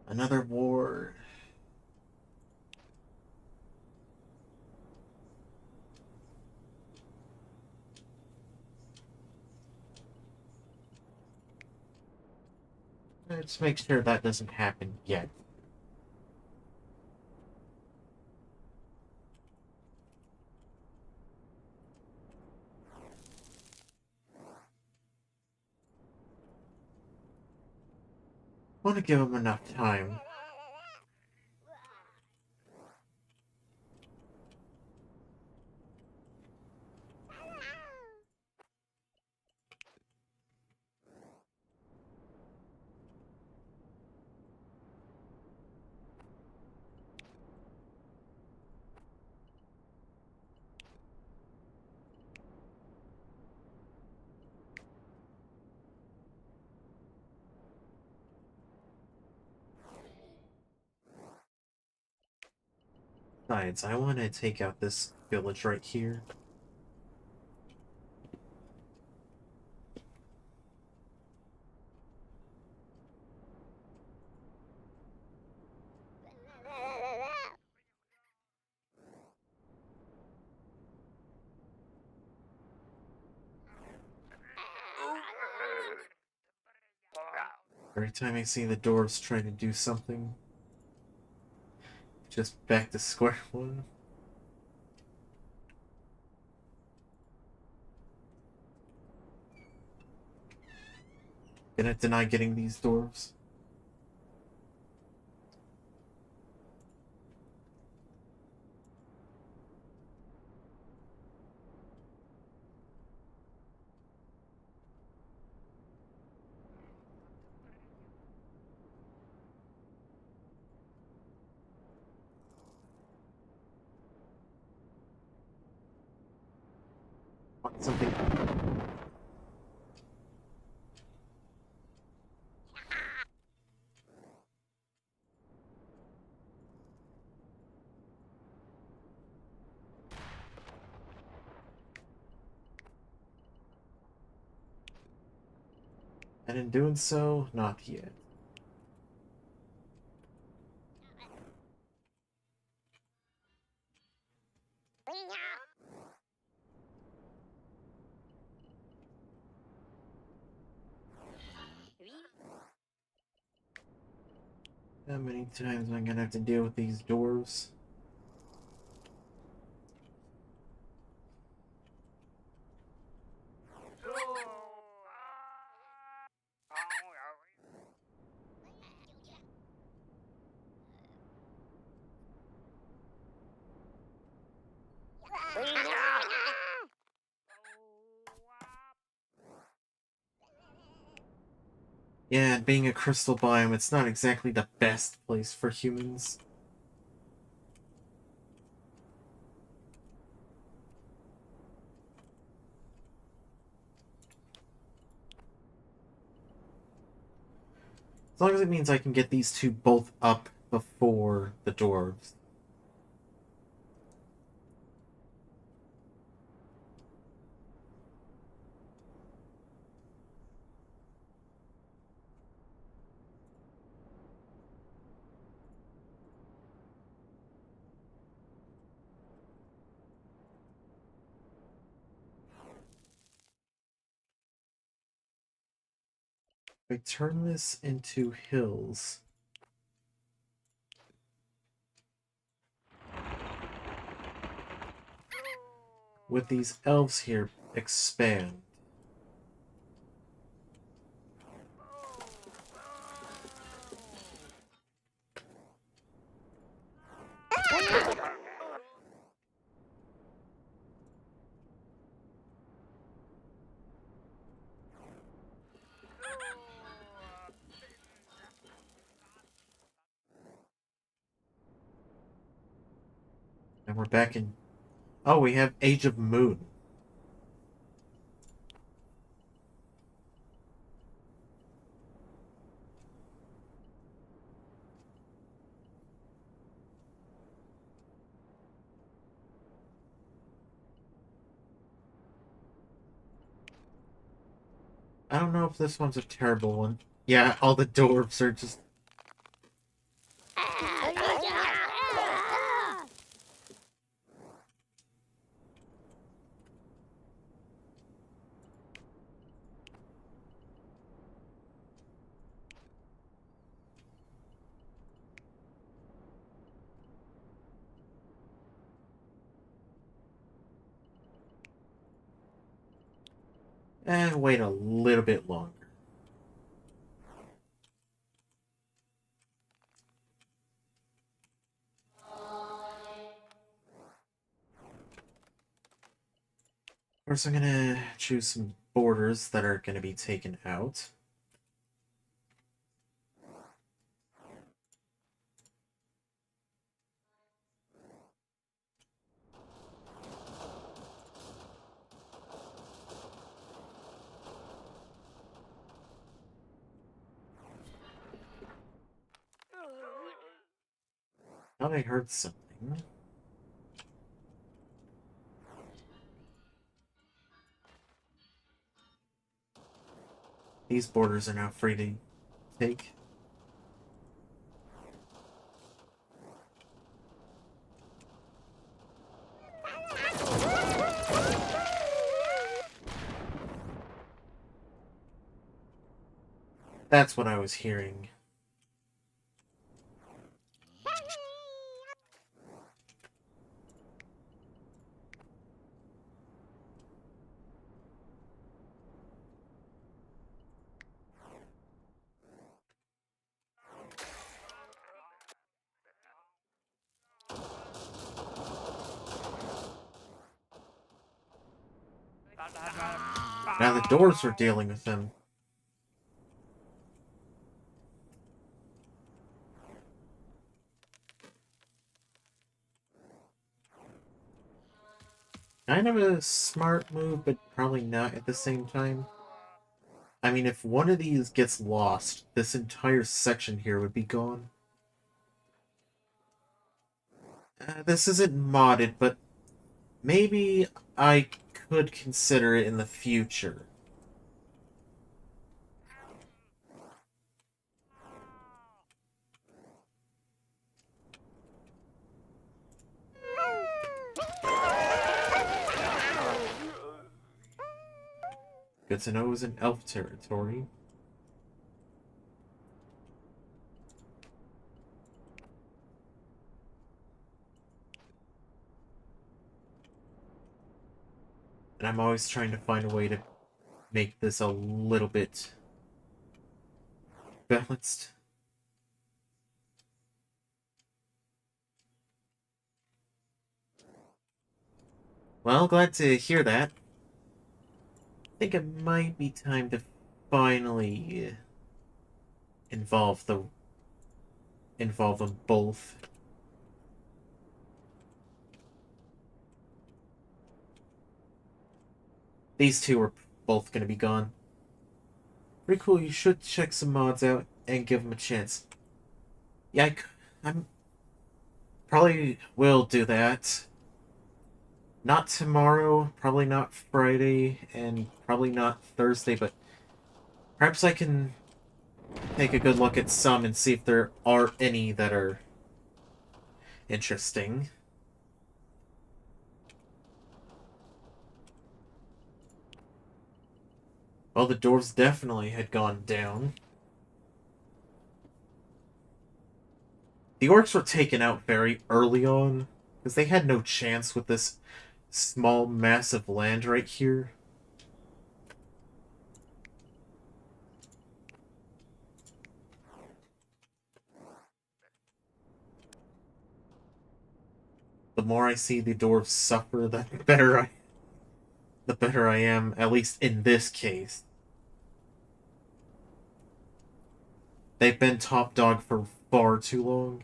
Another ward. Let's make sure that doesn't happen yet. I want to give him enough time. Besides, I want to take out this village right here. Every time I see the dwarves trying to do something, just back to square one. Gonna deny getting these dwarves. Want something. And in doing so, not yet. How many times am I gonna have to deal with these dwarves? Yeah, being a crystal biome, it's not exactly the best place for humans. As long as it means I can get these two both up before the dwarves. If I turn this into hills, would these elves here expand? And we're back in... Oh, we have Age of Moon. I don't know if this one's a terrible one. Yeah, all the dwarves are just... wait a little bit longer. First, I'm gonna choose some borders that are gonna be taken out. Thought I heard something. These borders are now free to take. That's what I was hearing. Now the dwarves were dealing with them. Kind of a smart move, but probably not at the same time. I mean, if one of these gets lost, this entire section here would be gone. This isn't modded, but maybe I could consider it in the future. Good to know it was in elf territory. And I'm always trying to find a way to make this a little bit balanced. Well, glad to hear that. I think it might be time to finally involve them both. These two are both going to be gone. Pretty cool. You should check some mods out and give them a chance. Yeah, I'm probably will do that. Not tomorrow, probably not Friday, and probably not Thursday, but perhaps I can take a good look at some and see if there are any that are interesting. Well, the dwarves definitely had gone down. The orcs were taken out very early on, because they had no chance with this small, massive land right here. The more I see the dwarves suffer, the better I am, at least in this case. They've been top dog for far too long.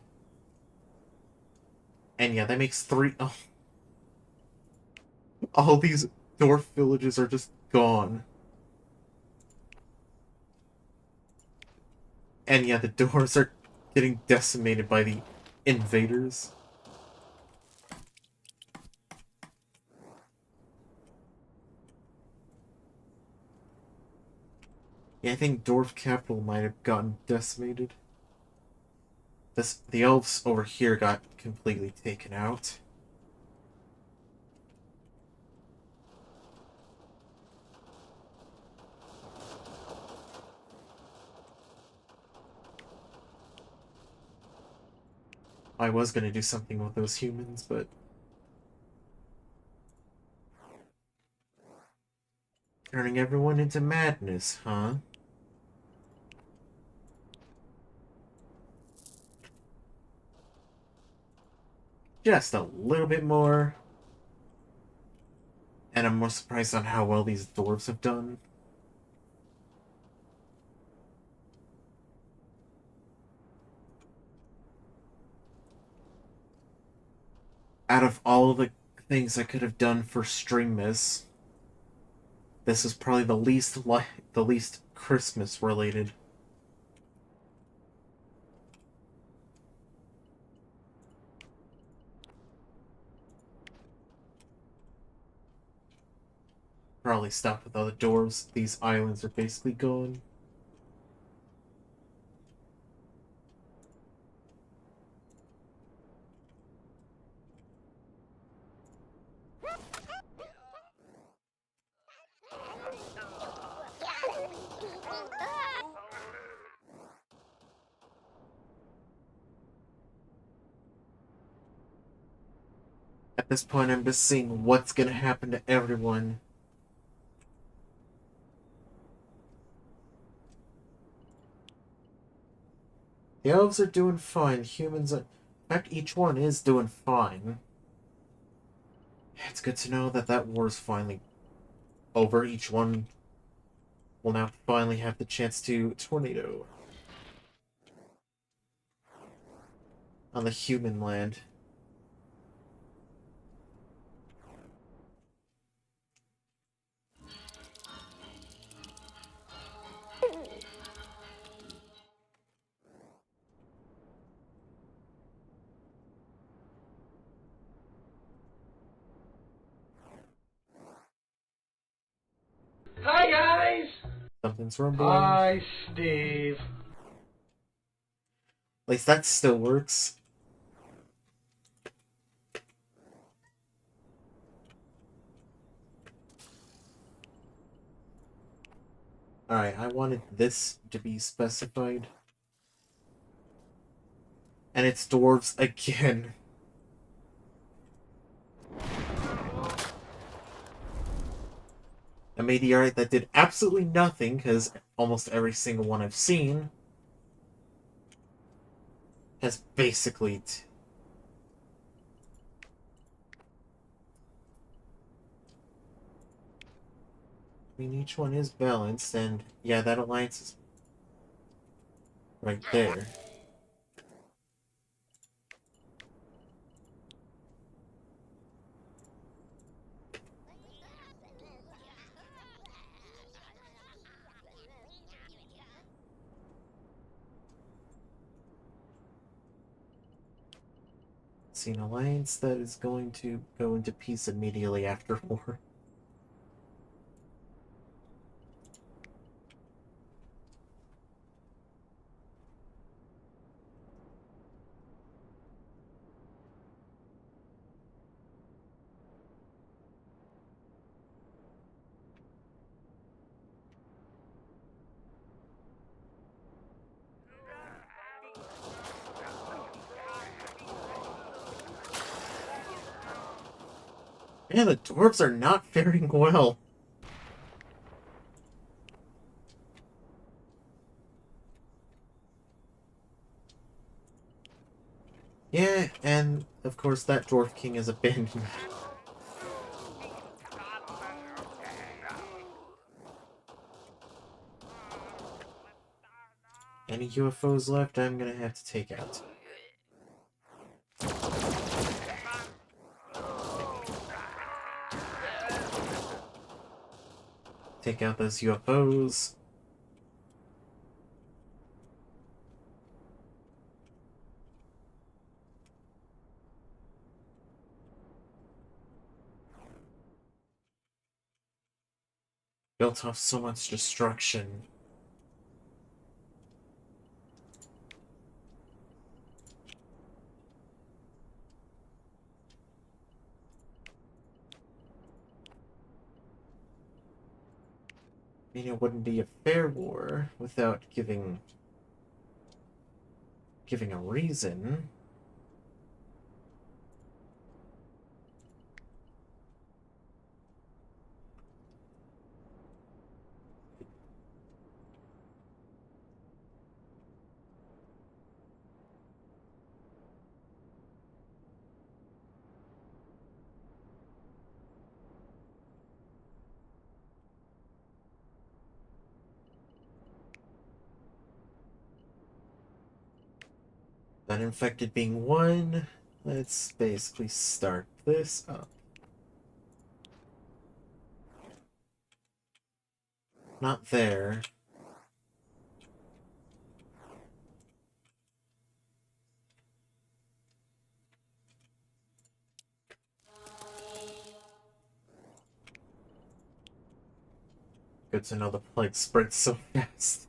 And yeah, that makes three... Oh, all these dwarf villages are just gone. And yeah, the dwarves are getting decimated by the invaders. Yeah, I think dwarf capital might have gotten decimated. The elves over here got completely taken out. I was gonna do something with those humans, but... Turning everyone into madness, huh? Just a little bit more. And I'm more surprised on how well these dwarves have done. Out of all the things I could have done for Streammas, this is probably the least Christmas related. Probably stop with all the dwarves. These islands are basically gone. At this point, I'm just seeing what's gonna happen to everyone. The elves are doing fine. Humans are... In fact, each one is doing fine. It's good to know that that war is finally over. Each one will now finally have the chance to tornado on the human land. Hi guys! Something's rumbling. Hi Steve. At least that still works. Alright, I wanted this to be specified. And it's dwarves again. a meteorite that did absolutely nothing, because almost every single one I've seen has basically... I mean, each one is balanced, and yeah, that alliance is right there. See, an alliance that is going to go into peace immediately after war. Man, the dwarves are not faring well. Yeah, and of course that dwarf king is abandoned. Any UFOs left, I'm gonna have to take out. Take out those UFOs. Built off so much destruction. I mean, it wouldn't be a fair war without giving a reason. That infected being one, let's basically start this up. Not there. Good to know the plague spreads so fast.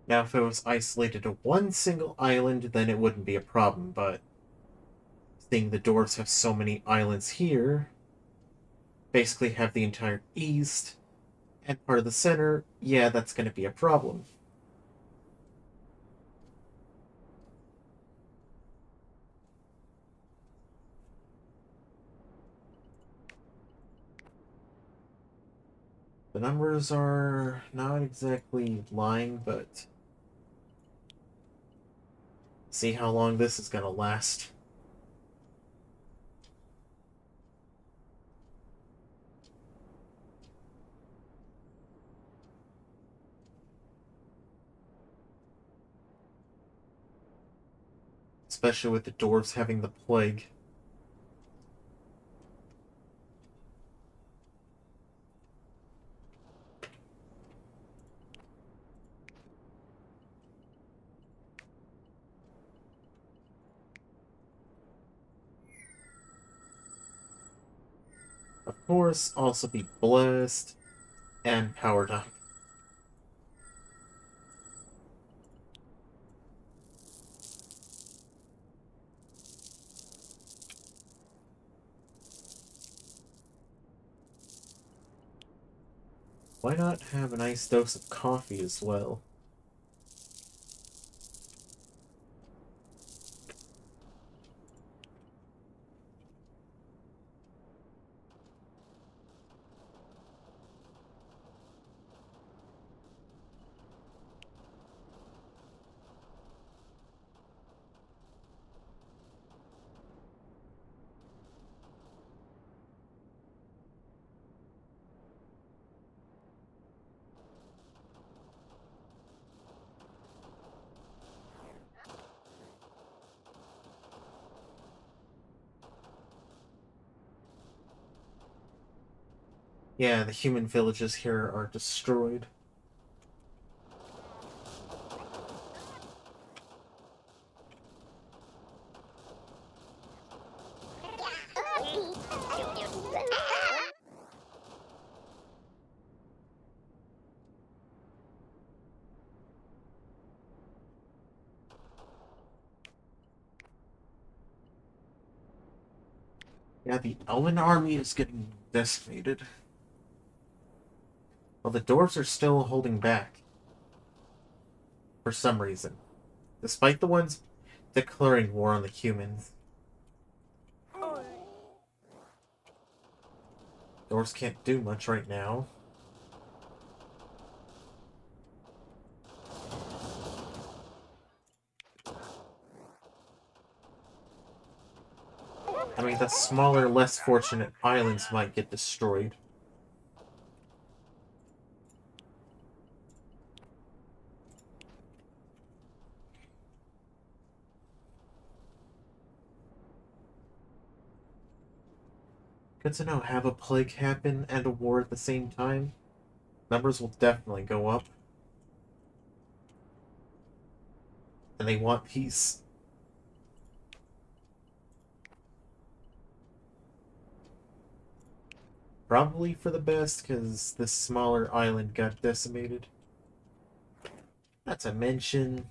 Now, if it was isolated to one single island, then it wouldn't be a problem, but seeing the dwarves have so many islands here, basically have the entire east and part of the center, yeah, that's going to be a problem. The numbers are not exactly lying, but see how long this is going to last. Especially with the dwarves having the plague. Of course, also be blessed and powered up. Why not have a nice dose of coffee as well? Yeah, the human villages here are destroyed. Yeah, the Elven army is getting decimated. Well, the dwarves are still holding back. For some reason. Despite the ones declaring war on the humans. Dwarves can't do much right now. I mean, the smaller, less fortunate islands might get destroyed. Good to know, have a plague happen and a war at the same time. Numbers will definitely go up. And they want peace. Probably for the best, because this smaller island got decimated. Not to mention...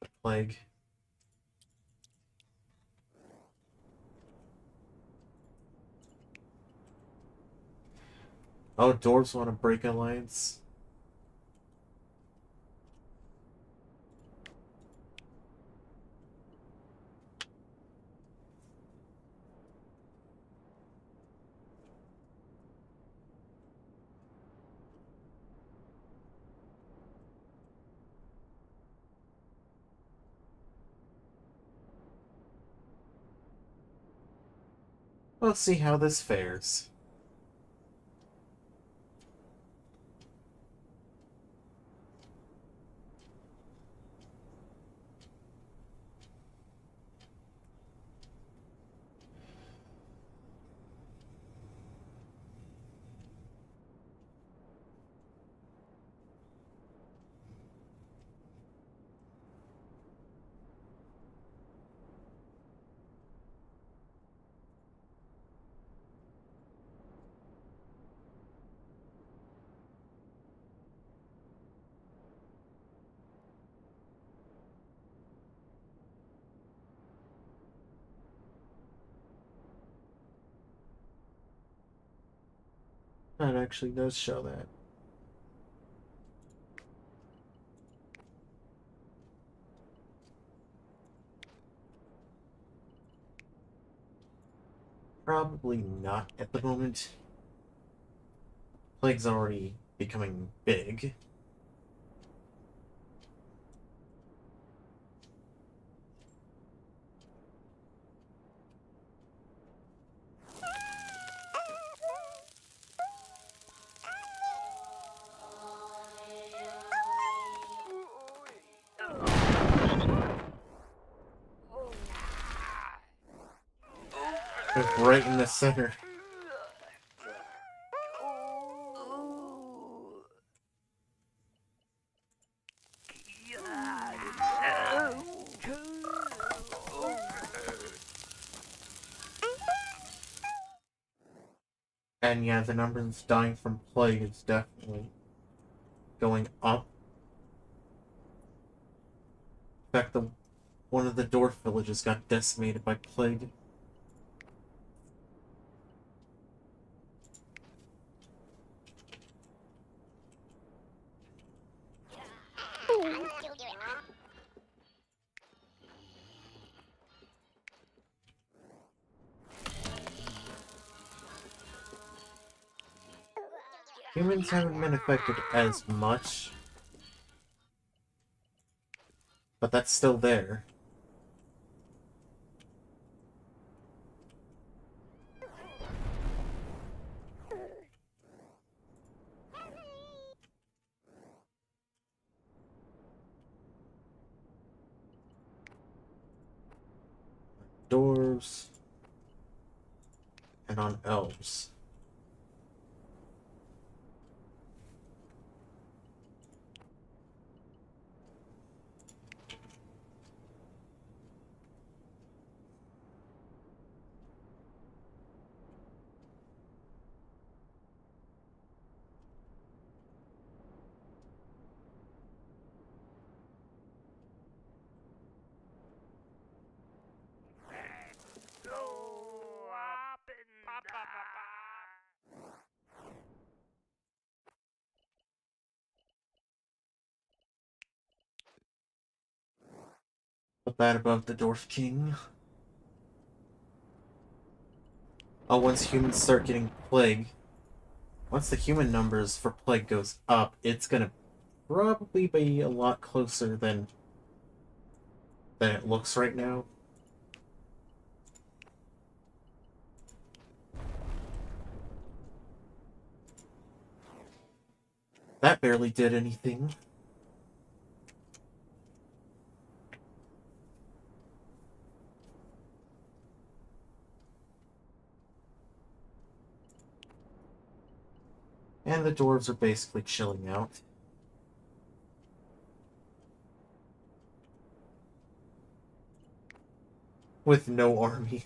the plague. Oh, dwarves want to break alliance. We'll see how this fares. That actually does show that. Probably not at the moment. Plague's already becoming big. Right in the center. And yeah, the numbers dying from plague is definitely going up. In fact, the one of the dwarf villages got decimated by plague. Humans haven't been affected as much, but that's still there. Dwarves and on elves. Put that above the Dwarf King. Oh, once humans start getting plague, once the human numbers for plague goes up, it's gonna probably be a lot closer than it looks right now. That barely did anything. And the dwarves are basically chilling out. With no army.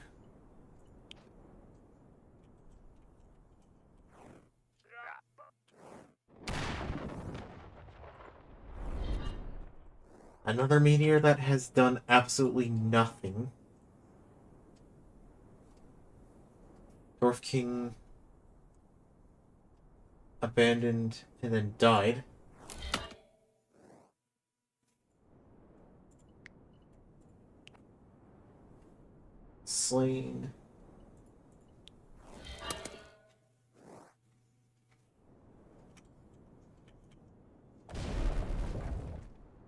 Another meteor that has done absolutely nothing. Dwarf King abandoned and then died. Slain.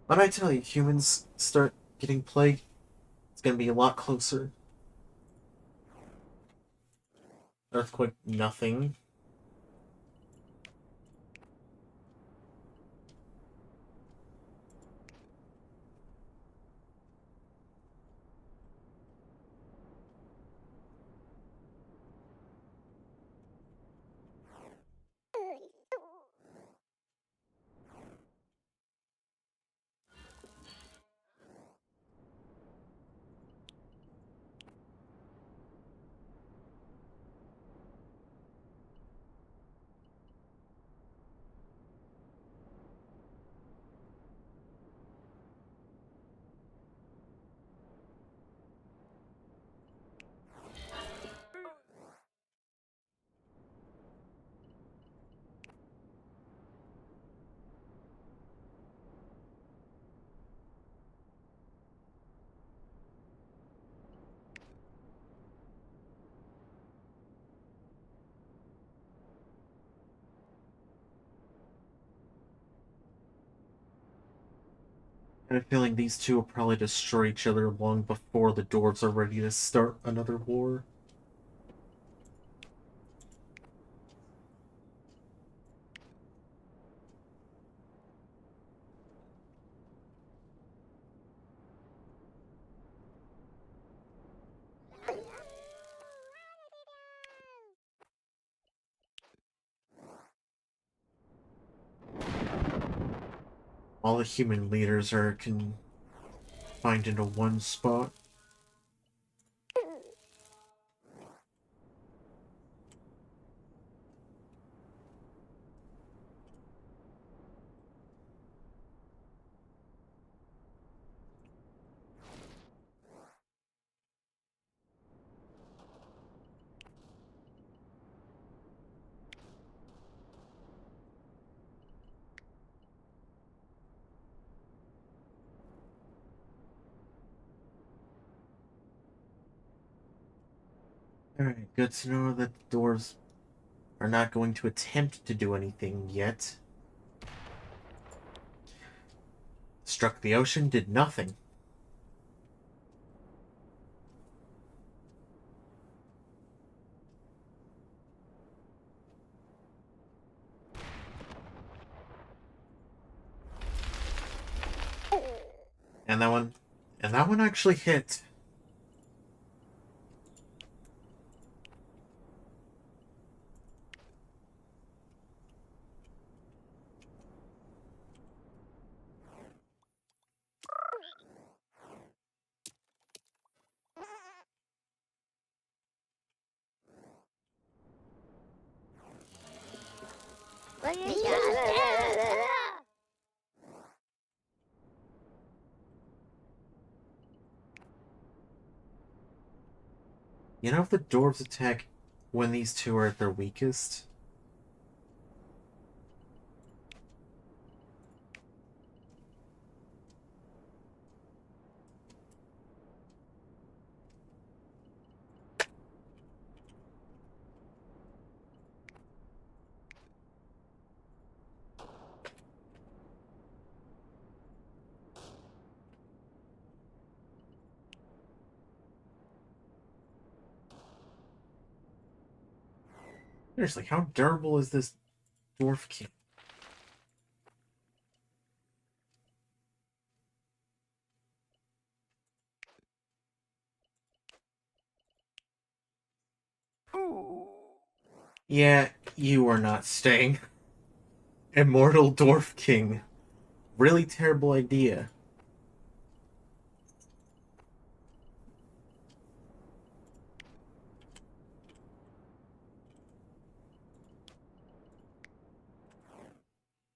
When I tell you, humans start getting plague, it's gonna be a lot closer. Earthquake, nothing. I have a feeling these two will probably destroy each other long before the dwarves are ready to start another war. All the human leaders are confined into one spot. Alright, good to know that the doors are not going to attempt to do anything yet. Struck the ocean, did nothing. And that one actually hit. You know if the dwarves attack when these two are at their weakest? Seriously, how durable is this dwarf king? Yeah, you are not staying. Immortal Dwarf King. Really terrible idea.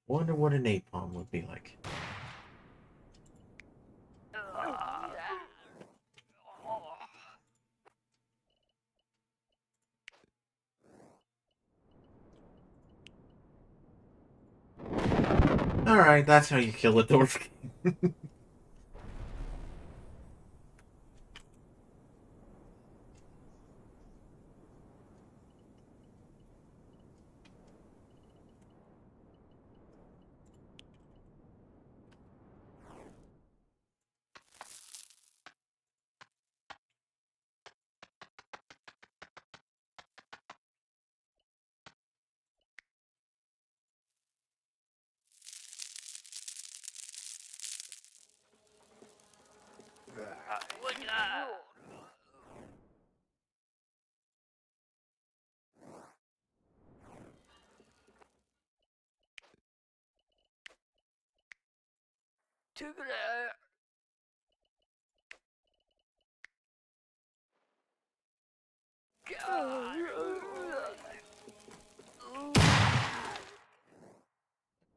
Wonder what an napalm would be like. Alright, that's how you kill a Dwarf King.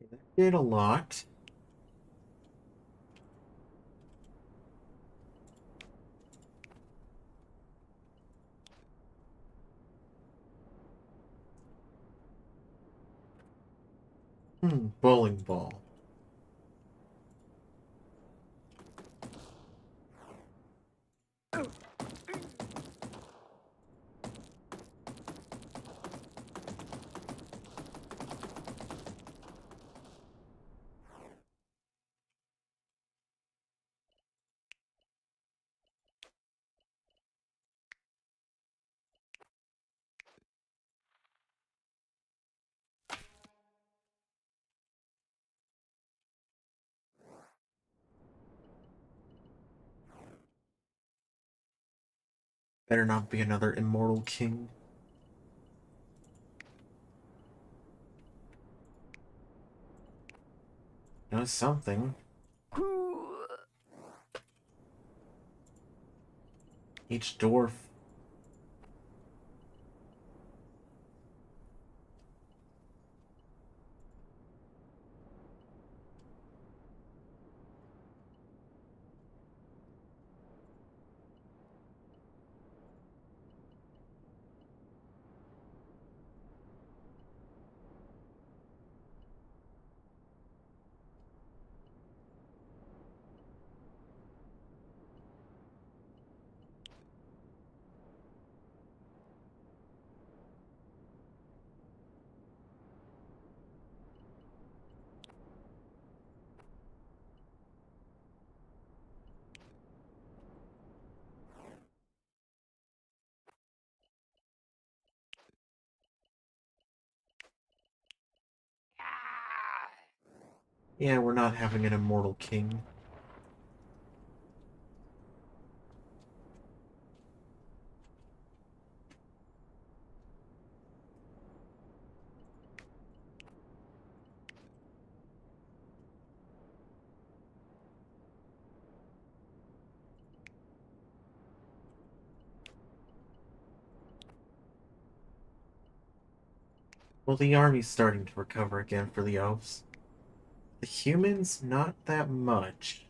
That did a lot. Bowling ball. Better not be another immortal king. Know something. Each dwarf. Yeah, we're not having an immortal king. Well, the army's starting to recover again for the elves. The humans, not that much.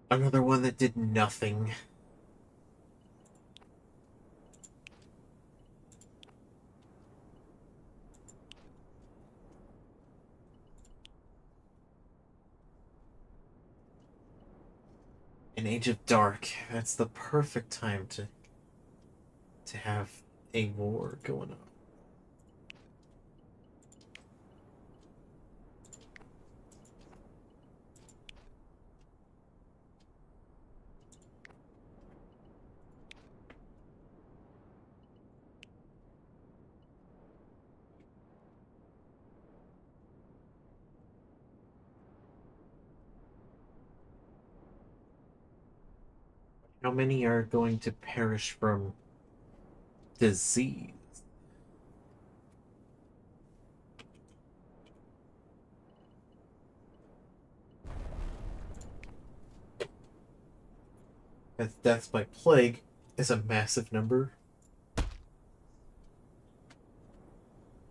Another one that did nothing. An Age of Dark. That's the perfect time to have a war going on. How many are going to perish from disease? As deaths by plague is a massive number.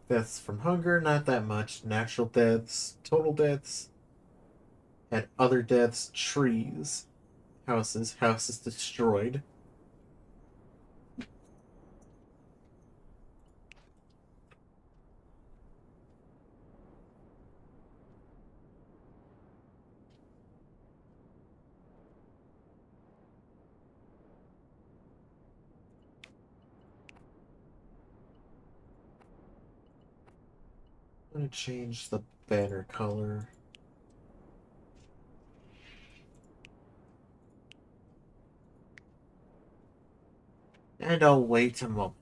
Deaths from hunger, not that much. Natural deaths, total deaths, and other deaths, trees, houses destroyed. I'm gonna change the banner color. And I'll wait a moment.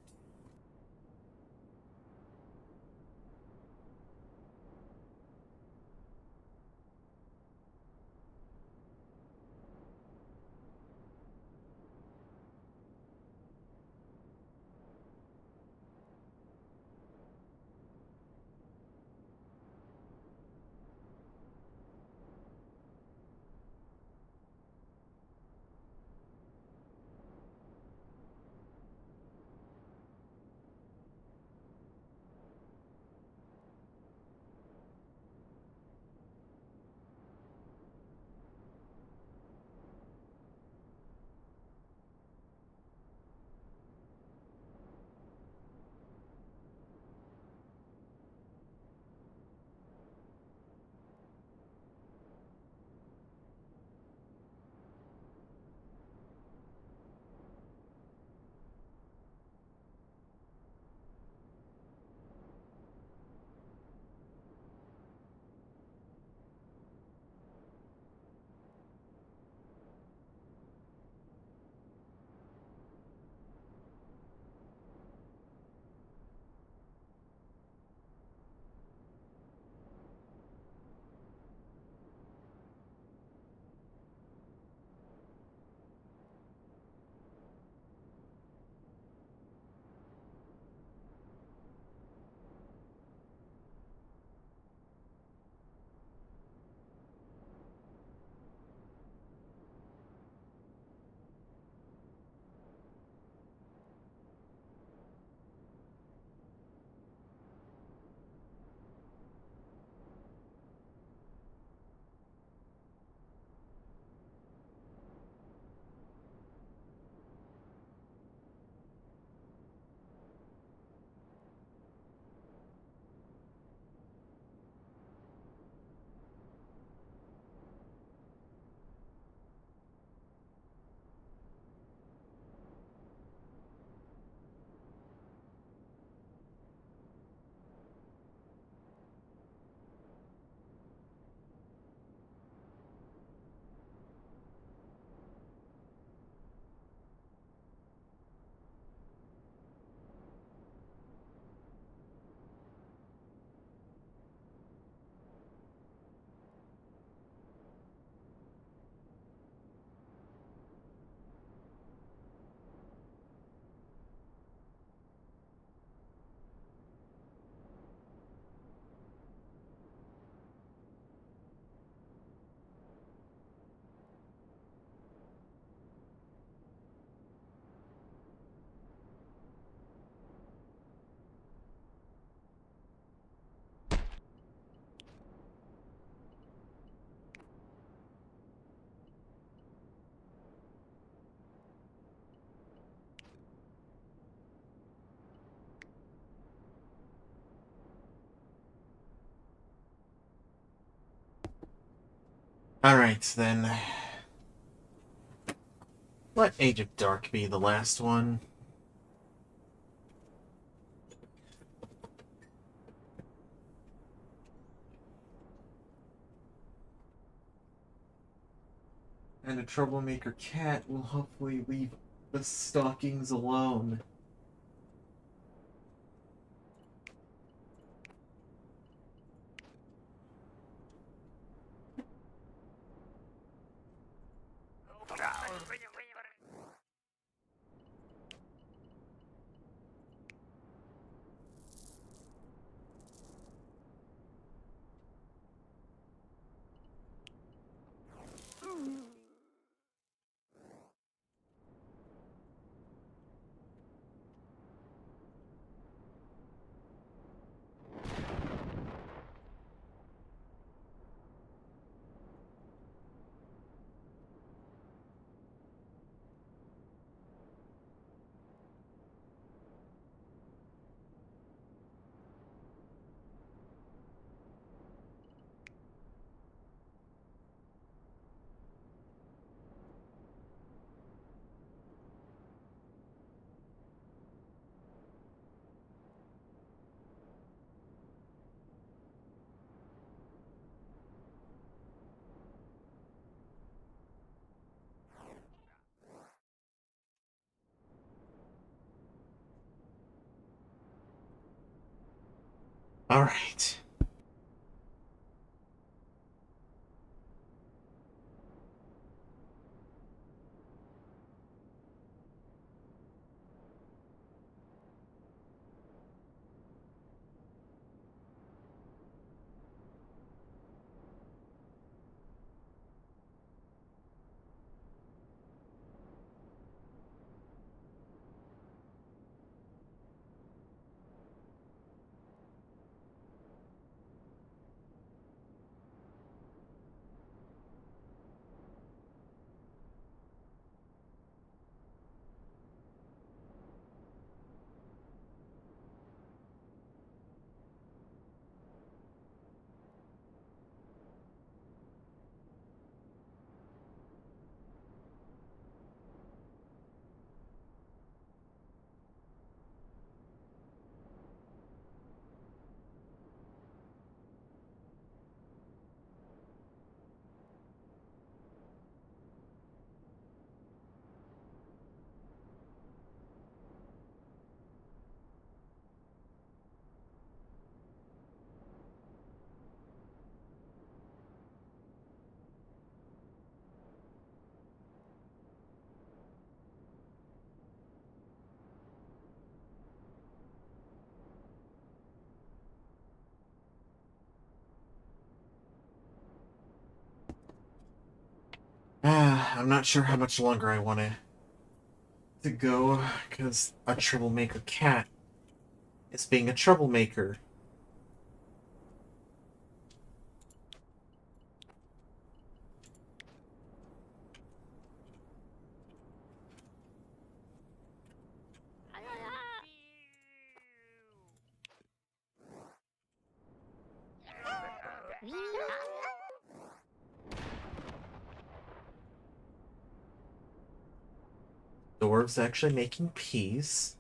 Alright, then. Let Age of Dark be the last one. And a troublemaker cat will hopefully leave the stockings alone. Alright. I'm not sure how much longer I want to go, because a troublemaker cat is being a troublemaker. Dwarves actually making peace.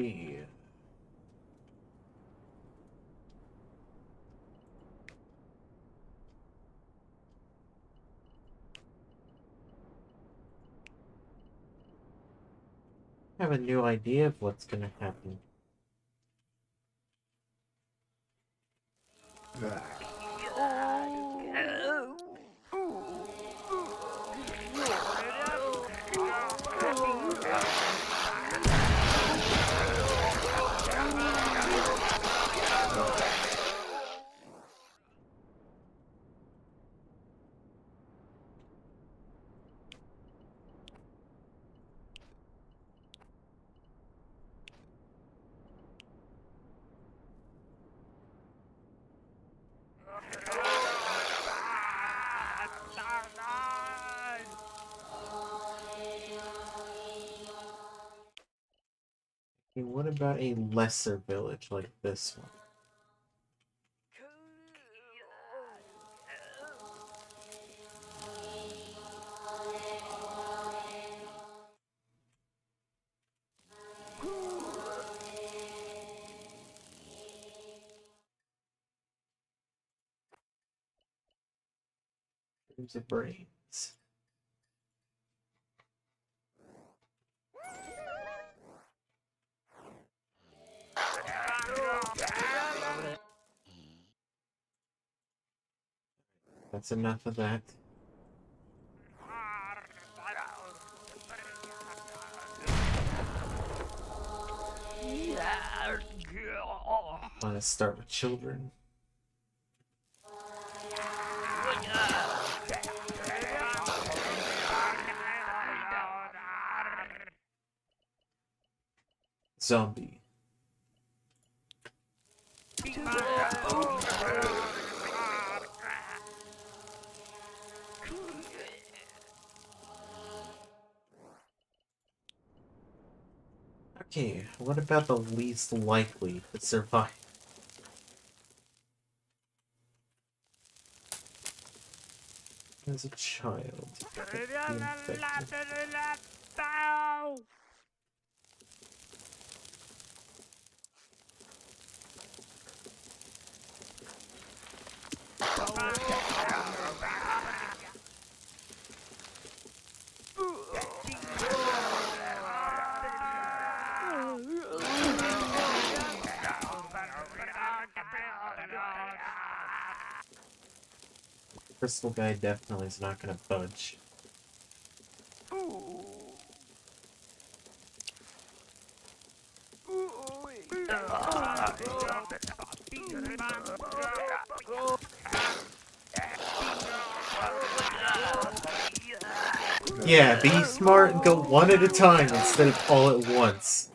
be? I have a new idea of what's gonna happen. Okay, what about a lesser village like this one? Here's the brains. That's enough of that. Want to start with children? Zombie. Okay, what about the least likely to survive? As a child. Infected. Crystal guy definitely is not gonna budge. Yeah, be smart and go one at a time instead of all at once.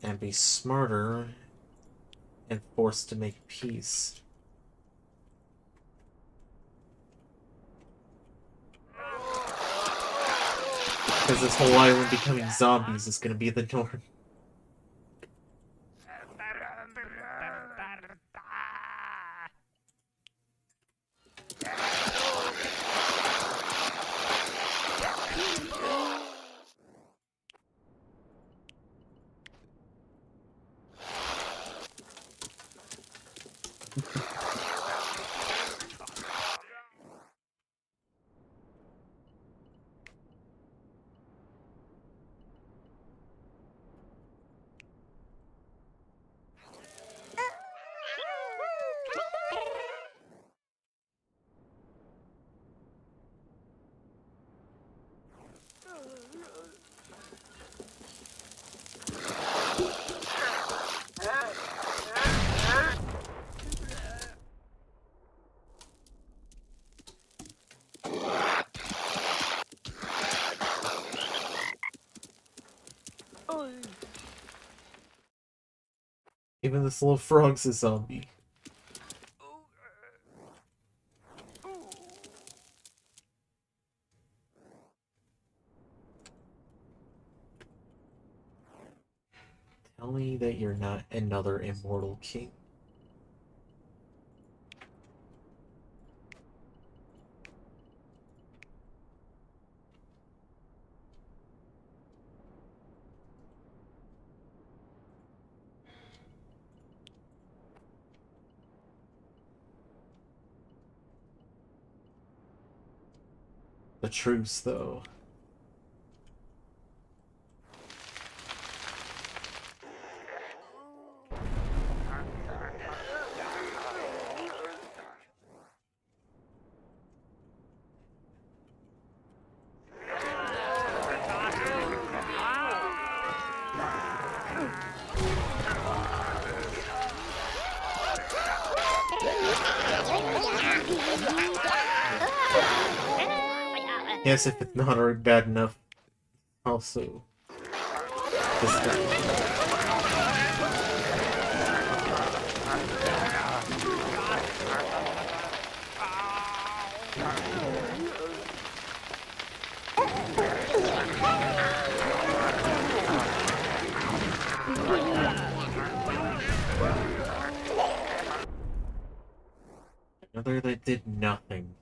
And be smarter and forced to make peace. Because this whole island becoming zombies is gonna be the norm. Even this little frog's a zombie. Tell me that you're not another immortal king. The truce, though. Yes, if it's not already bad enough. Also, this guy. Another that did nothing.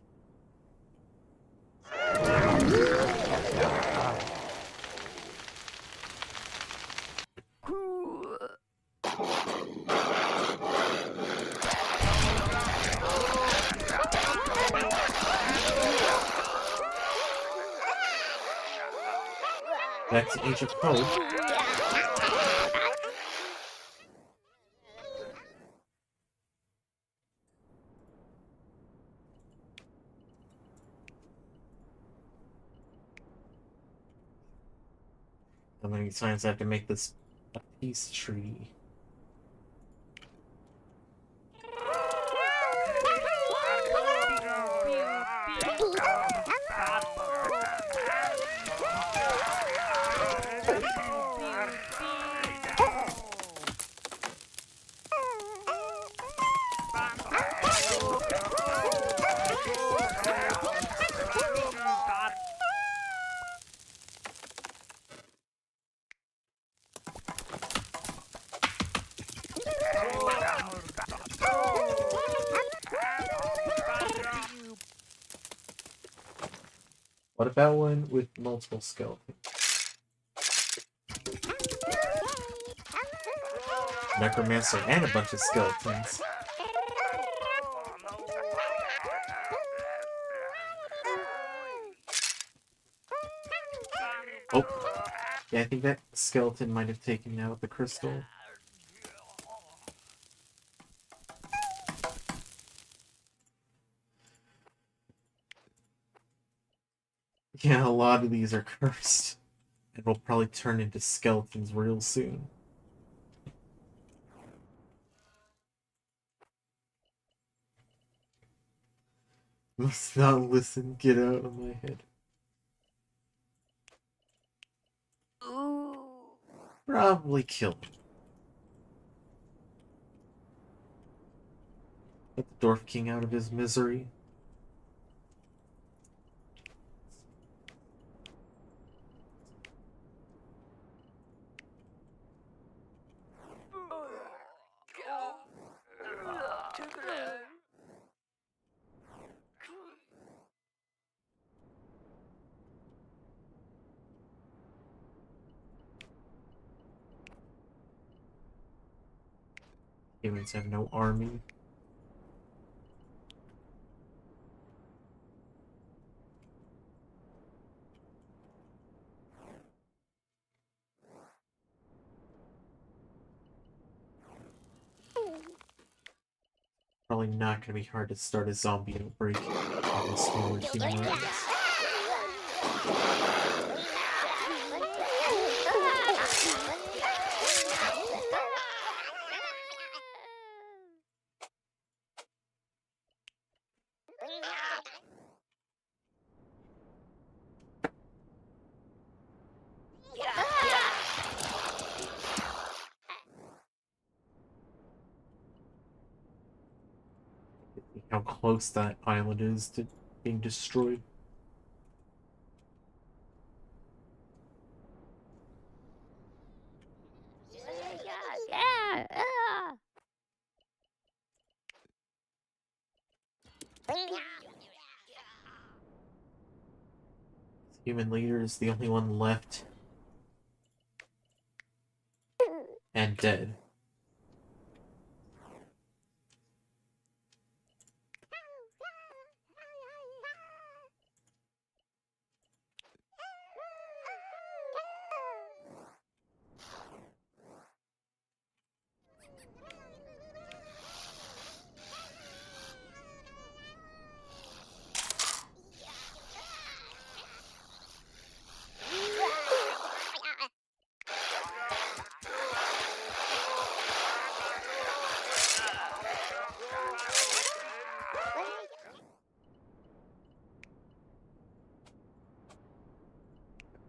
Back to Age of Hope. How many times I have to make this a peace treaty? What about one with multiple skeletons? Necromancer and a bunch of skeletons. Oh, yeah, I think that skeleton might have taken out the crystal. Yeah, a lot of these are cursed. And will probably turn into skeletons real soon. Must not listen, get out of my head. Probably kill him. Get the Dwarf King out of his misery. Humans have no army. Probably not gonna be hard to start a zombie outbreak on the smaller human race. How close that island is to being destroyed. Human leader is the only one left. And dead.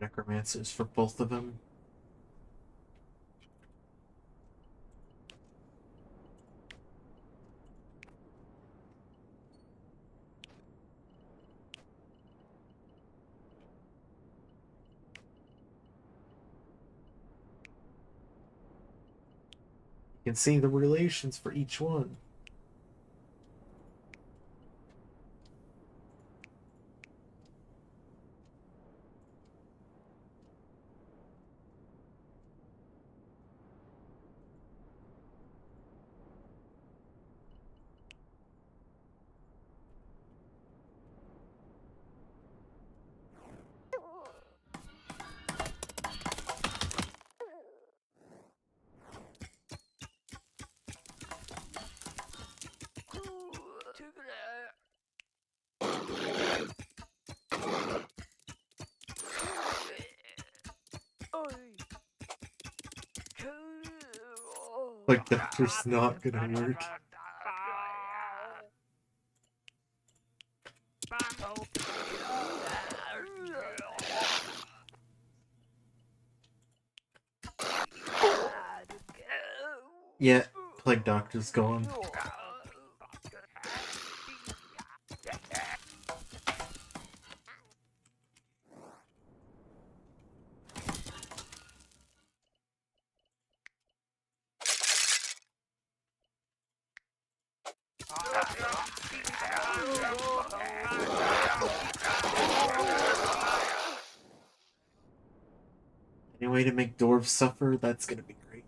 necromancers for both of them. You can see the relations for each one. Like, that's just not gonna work. Yeah, Plague Doctor's gone. Any way to make dwarves suffer? That's gonna be great.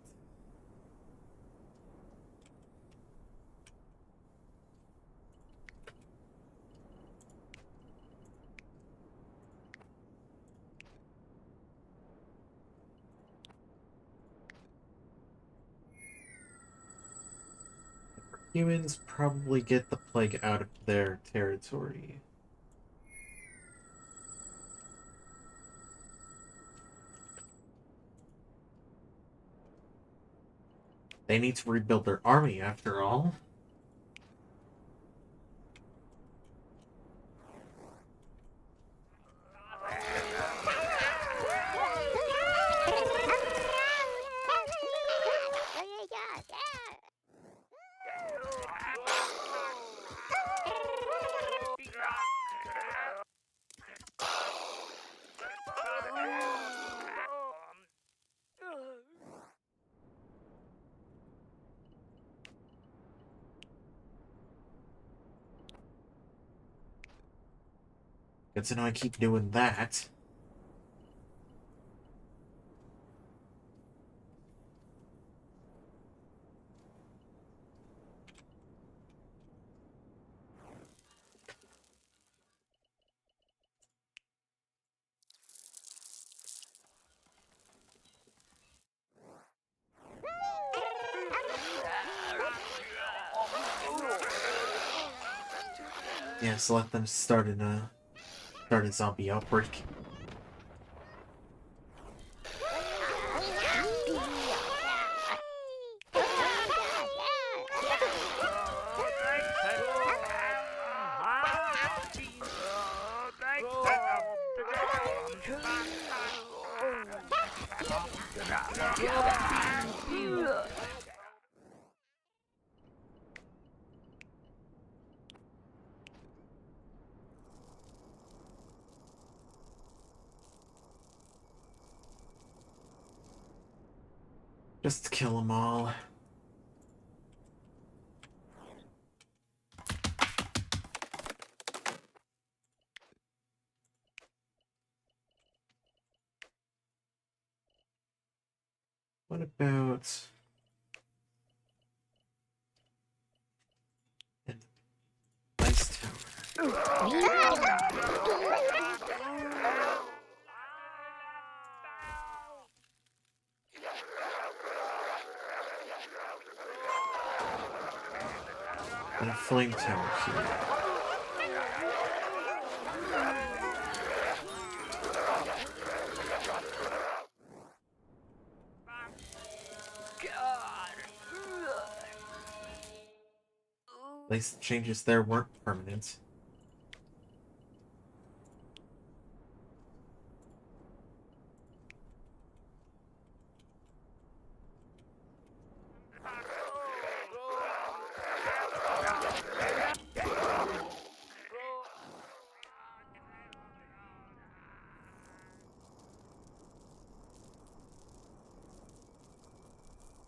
Humans probably get the plague out of their territory. They need to rebuild their army, after all. Good to know I keep doing that. Yeah, so let them start a zombie outbreak. Just kill them all. What about an ice tower? And a flame tower here. At least the changes there weren't permanent.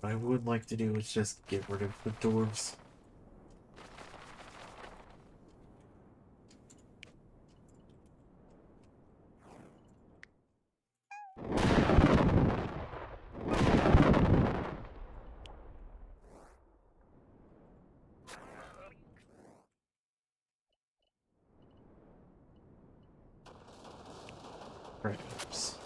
What I would like to do is just get rid of the dwarves. Perhaps.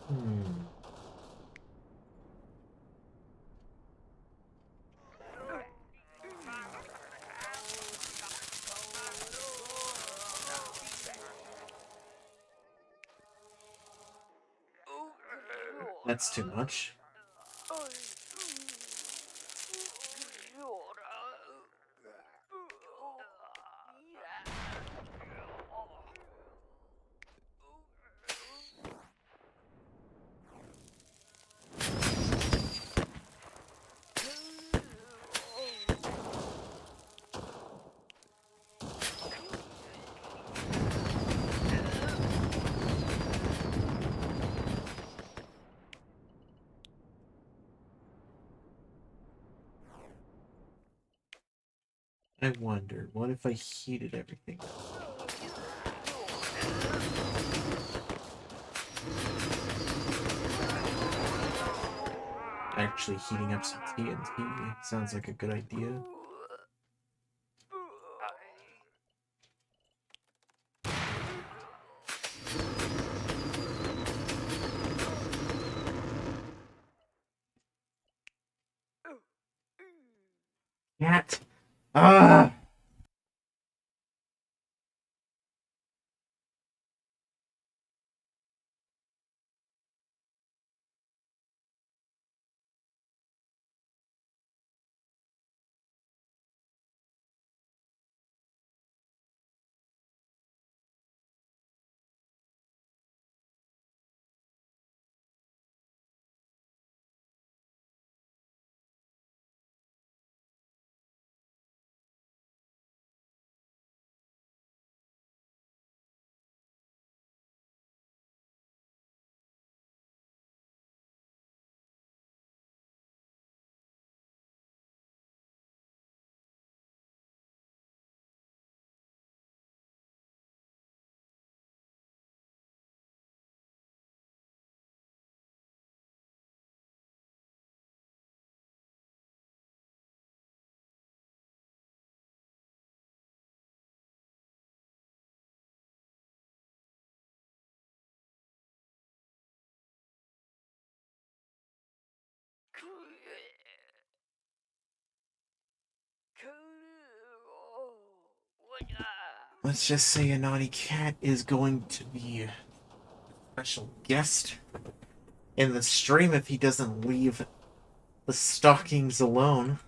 Hmm. That's too much. I wonder, what if I heated everything? Actually, heating up some TNT sounds like a good idea. Cat! Ah! Let's just say a naughty cat is going to be a special guest in the stream if he doesn't leave the stockings alone.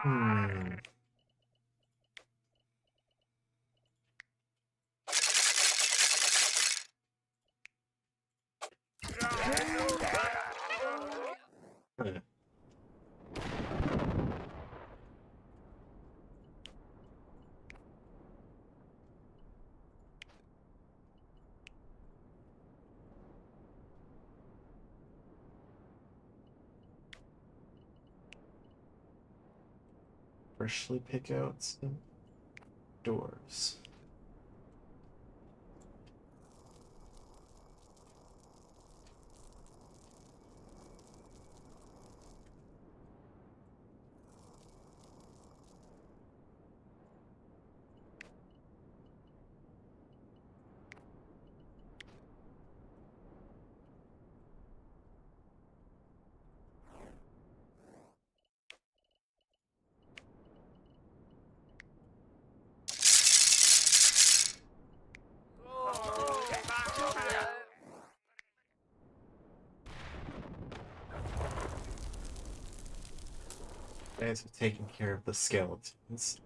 Hmm. Huh. Freshly pick out some doors. guys have taken care of the skeletons.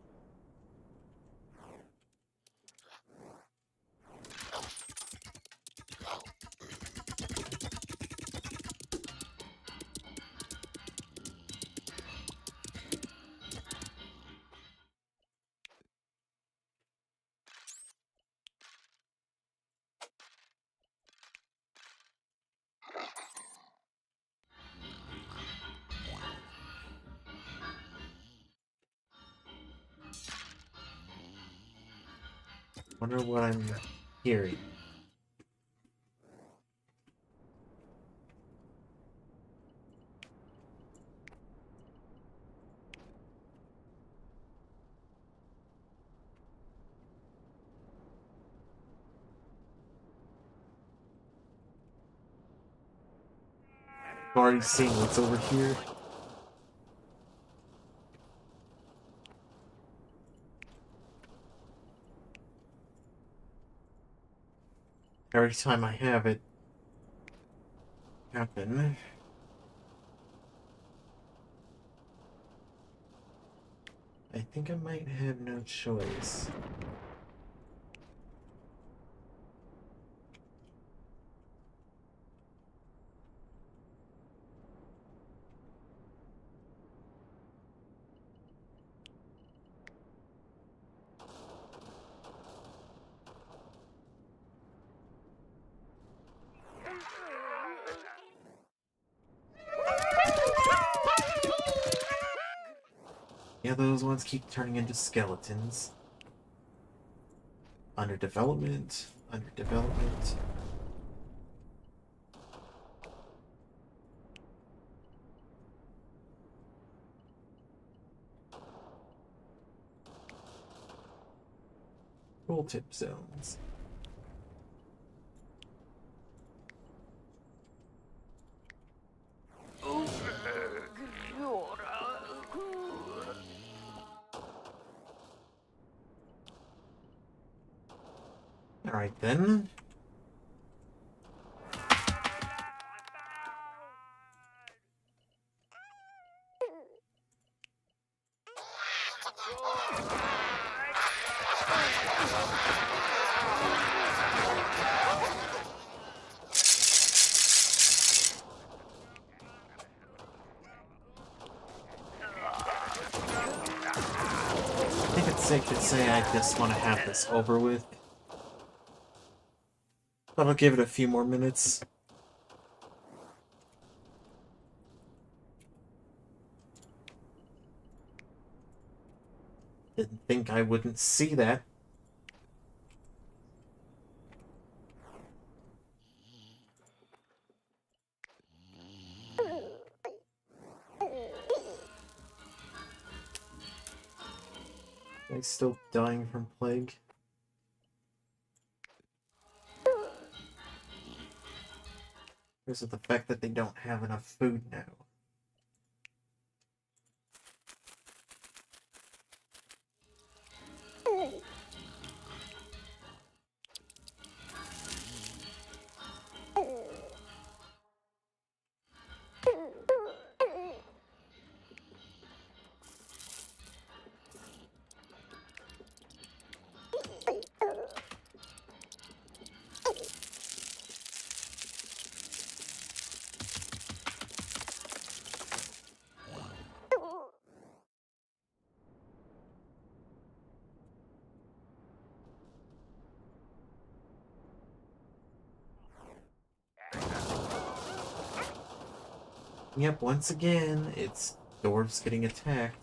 Wonder what I'm hearing. I've already seen what's over here. Every time I have it happen. I think I might have no choice. Yeah, those ones keep turning into skeletons. Under development, under development. Tooltip zones. Alright then. I think it's safe to say I just want to have this over with. But I'll give it a few more minutes. Didn't think I wouldn't see that. Am I still dying from plague? Or is it the fact that they don't have enough food now? Yep, once again, it's dwarves getting attacked.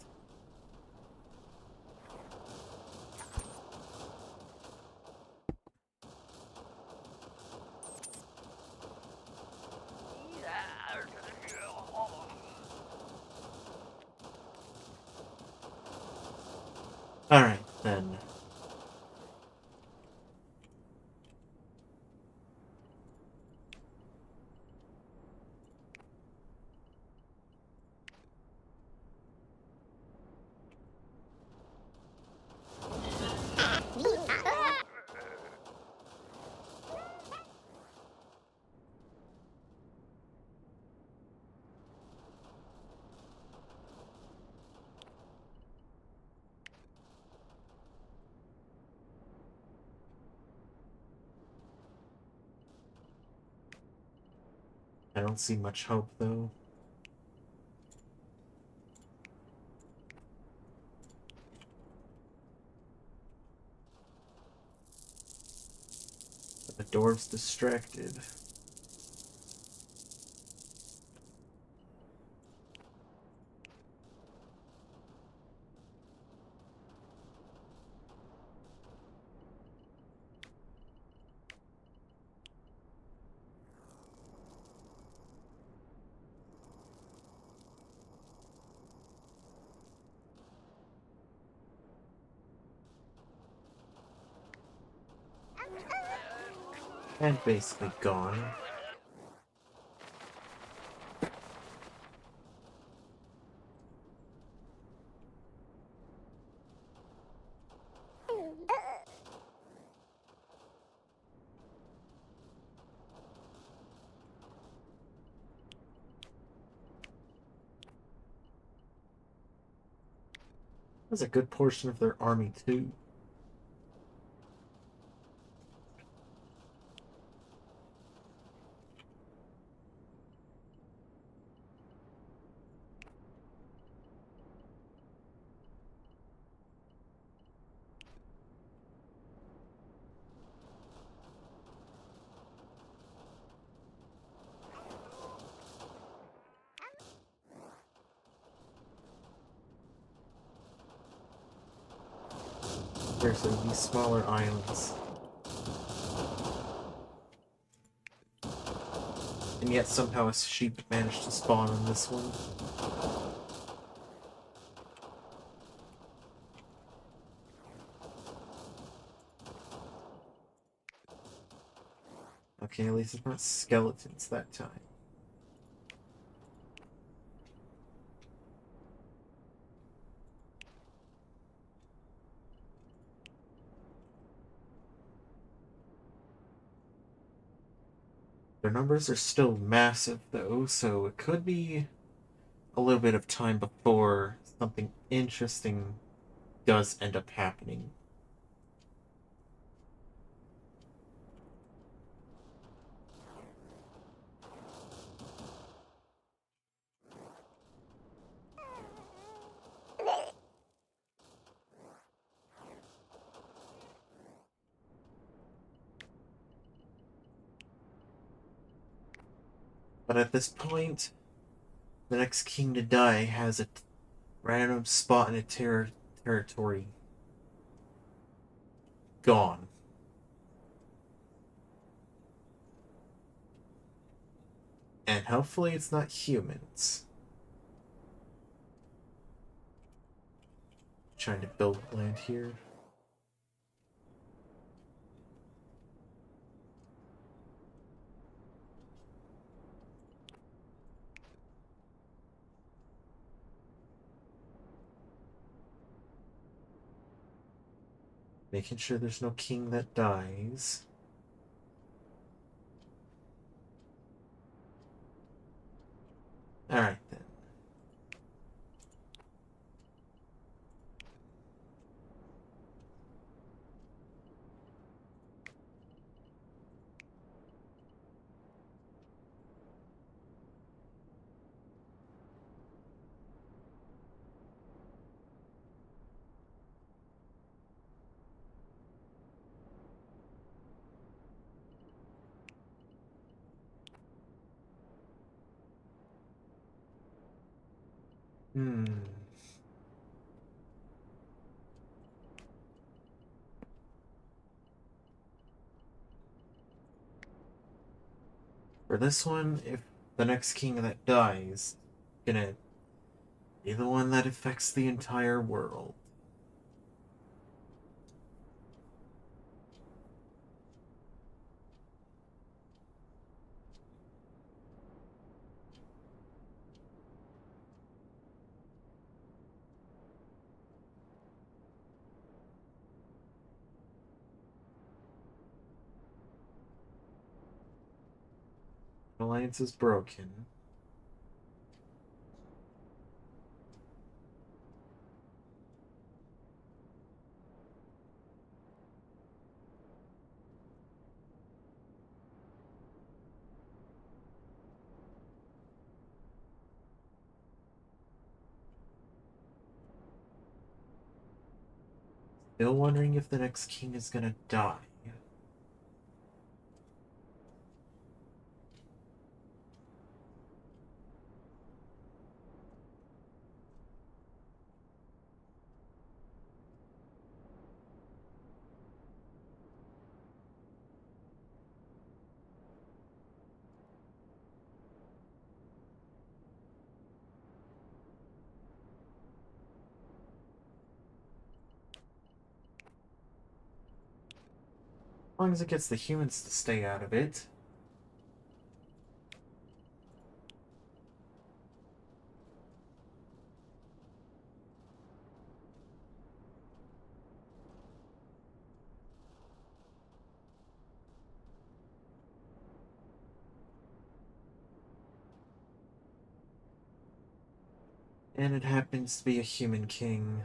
Alright, then. I don't see much hope, though. But the dwarf's distracted. And basically gone. That's a good portion of their army, too. Seriously, these smaller islands. And yet somehow a sheep managed to spawn on this one. Okay, at least it's not skeletons that time. Their numbers are still massive, though, so it could be a little bit of time before something interesting does end up happening. But at this point, the next king to die has a random spot in a territory gone. And hopefully it's not humans. Trying to build land here. Making sure there's no king that dies. Alright then. Hmm. For this one, if the next king that dies, gonna be the one that affects the entire world. Alliance is broken. Still wondering if the next king is gonna die. As long as it gets the humans to stay out of it. And it happens to be a human king.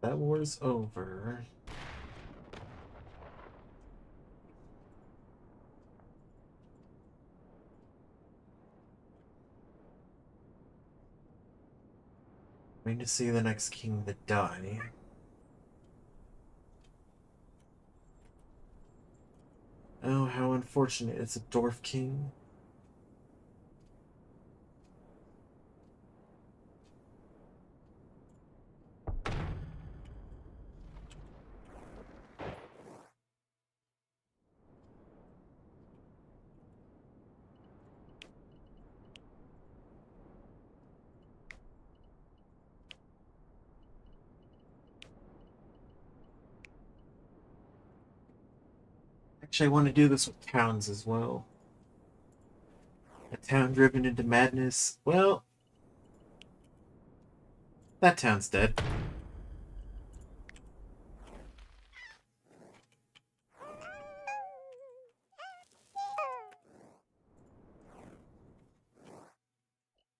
That war's over. Waiting to see the next king to die. Oh, how unfortunate. It's a dwarf king. Actually, I want to do this with towns as well. A town driven into madness. Well, that town's dead.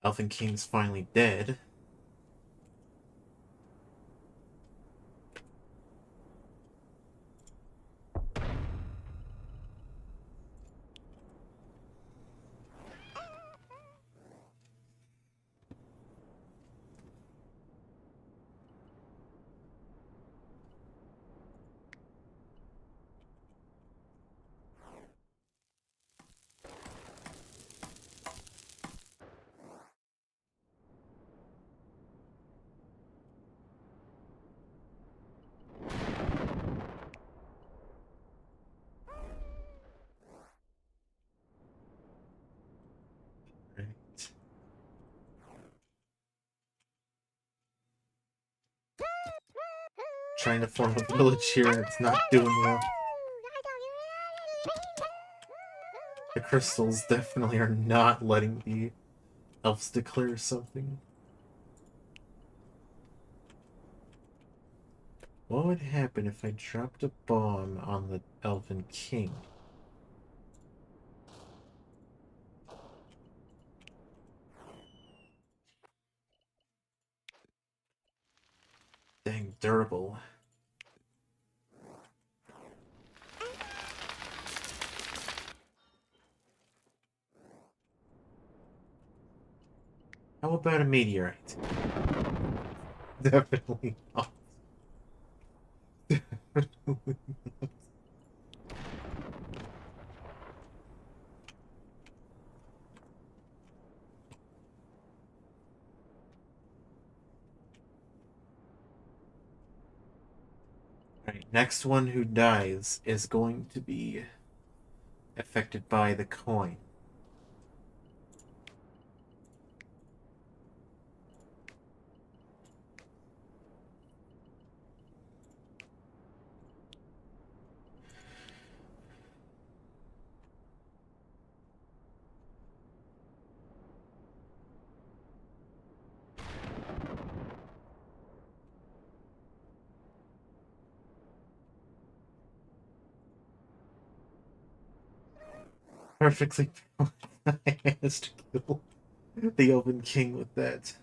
Elfin King's finally dead. Right. Trying to form a village here and it's not doing well. The crystals definitely are not letting the elves declare something. What would happen if I dropped a bomb on the Elven King? Dang durable. How about a meteorite? Definitely not. Definitely not. Alright, next one who dies is going to be affected by the coin. perfectly managed to kill the Oven King with that.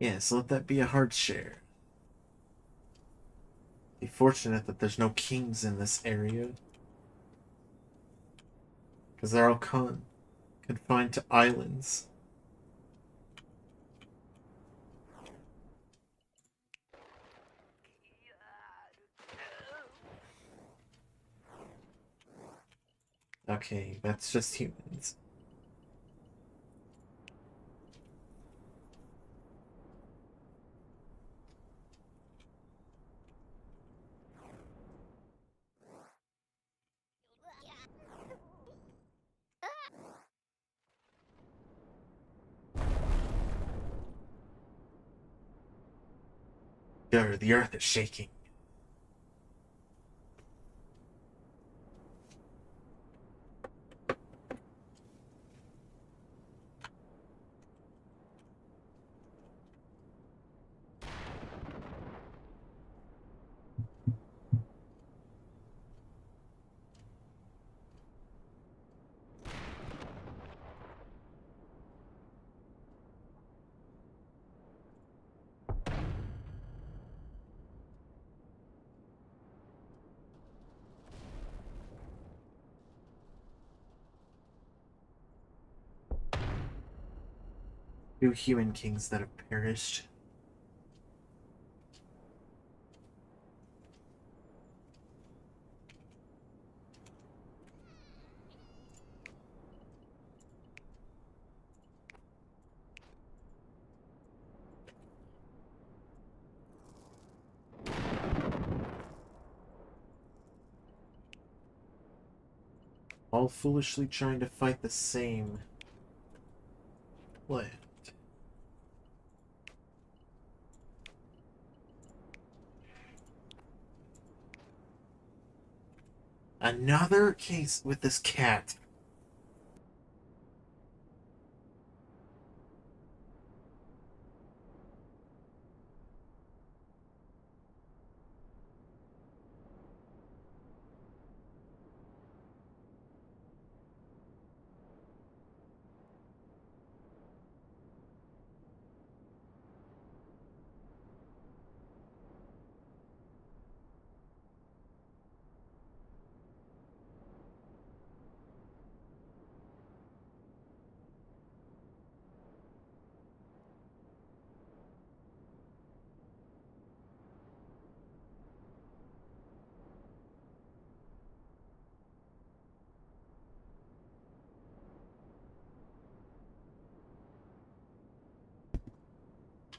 Yes, let that be a hard share. Be fortunate that there's no kings in this area. Because they're all confined to islands. Okay, that's just humans. The earth is shaking. Two human kings that have perished. All foolishly trying to fight the same land. Another case with this cat.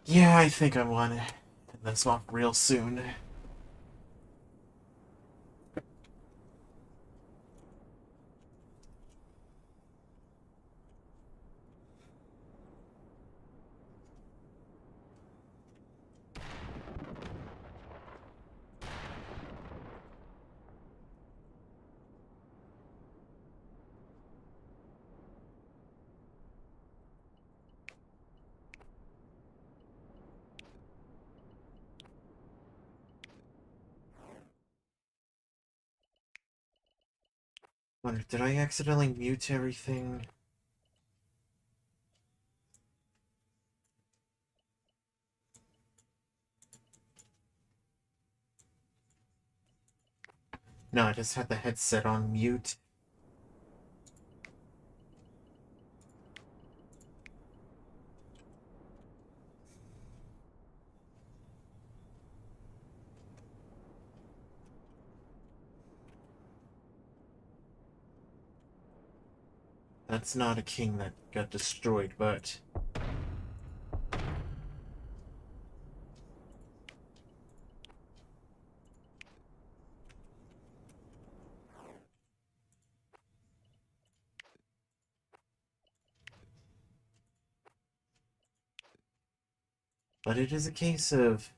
Yeah, I think I want to end this off real soon. Wonder, did I accidentally mute everything? No, I just had the headset on mute. That's not a king that got destroyed, but... But it is a case of...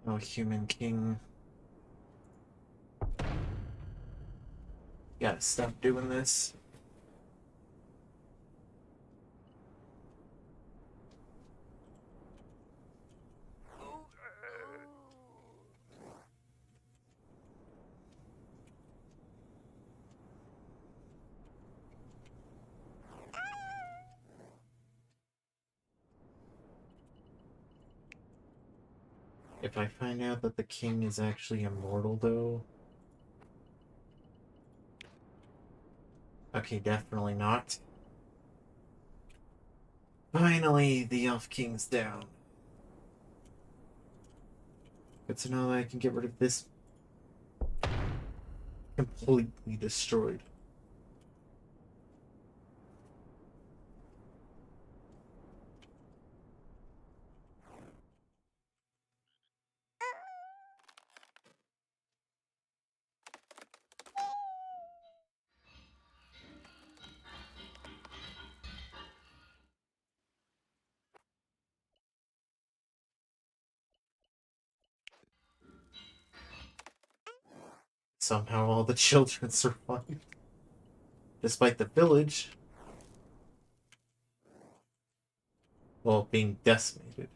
Oh, human king. Gotta stop doing this. If I find out that the king is actually immortal, though... Okay, definitely not. Finally, the Elf King's down. Good to know that I can get rid of this completely destroyed. Somehow all the children survived. Despite the village, well, being decimated.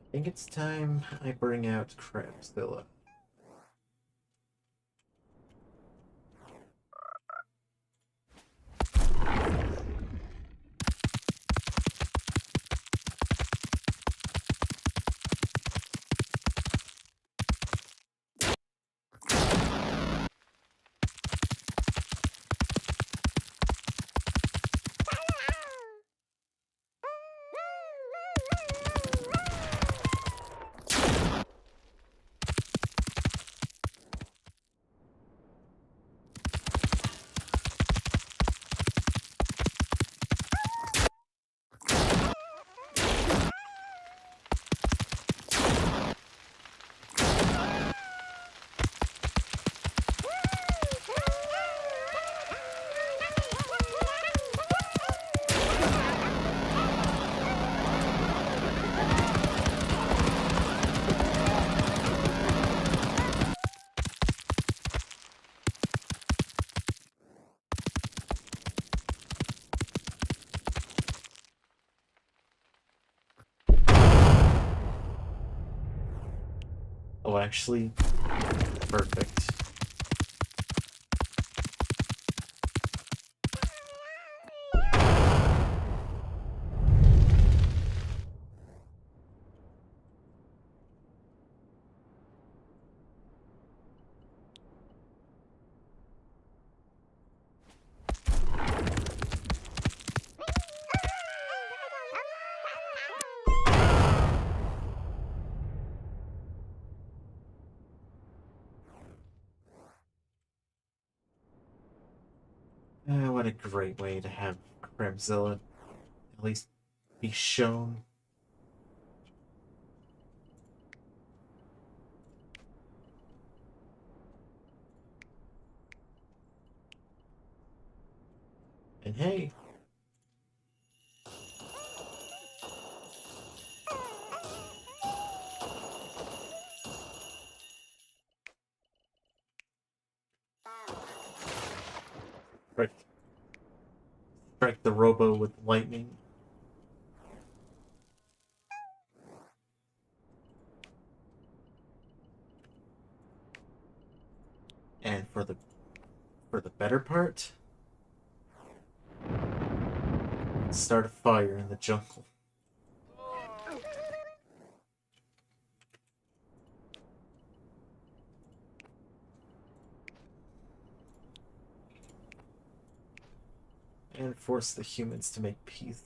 I think it's time I bring out Crabzilla. Oh, actually, perfect. What a great way to have Crabzilla at least be shown. And hey, strike, strike the robo with lightning. And for the better part, start a fire in the jungle. And force the humans to make peace.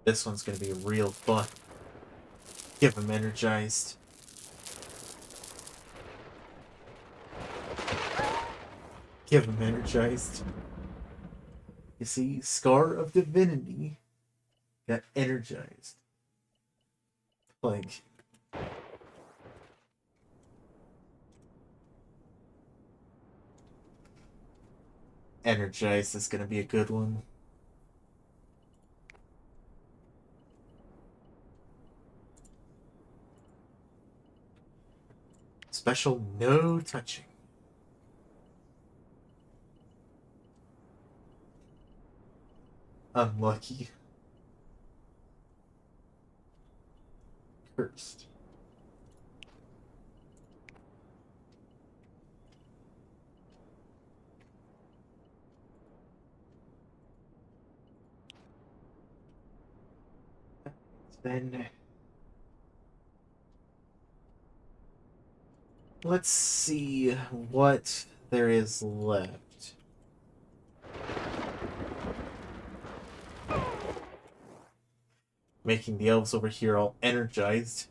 This one's gonna be real fun. Give them energized. Give them energized. You see, Scar of Divinity got energized. Plague. Energized is gonna be a good one. Special no touching. Unlucky. Cursed. Then let's see what there is left. Making the elves over here all energized.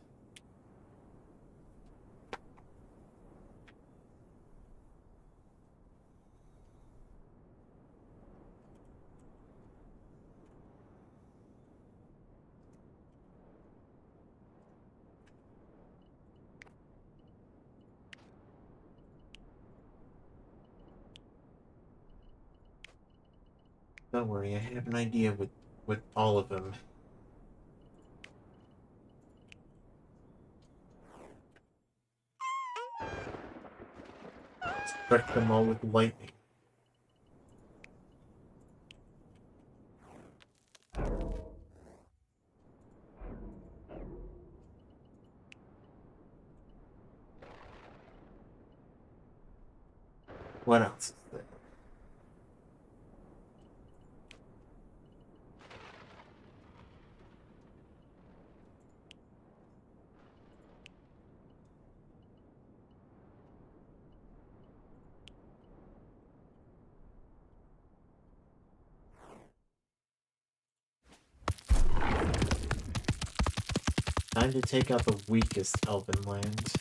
Don't worry, I have an idea with all of them. Strike them all with lightning. What else is there? Time to take out the weakest elven land.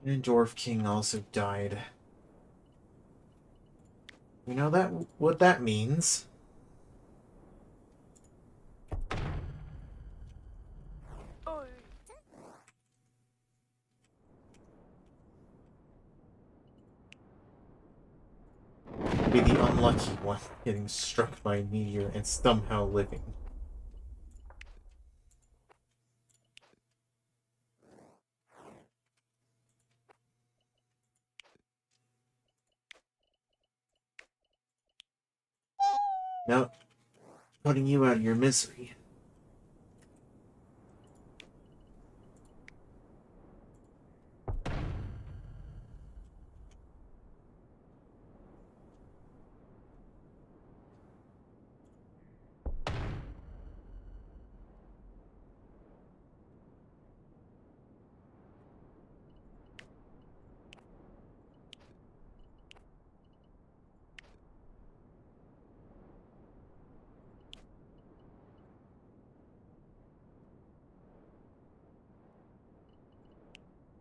And Dwarf King also died. You know that what that means? lucky one getting struck by a meteor and somehow living. Nope. Putting you out of your misery.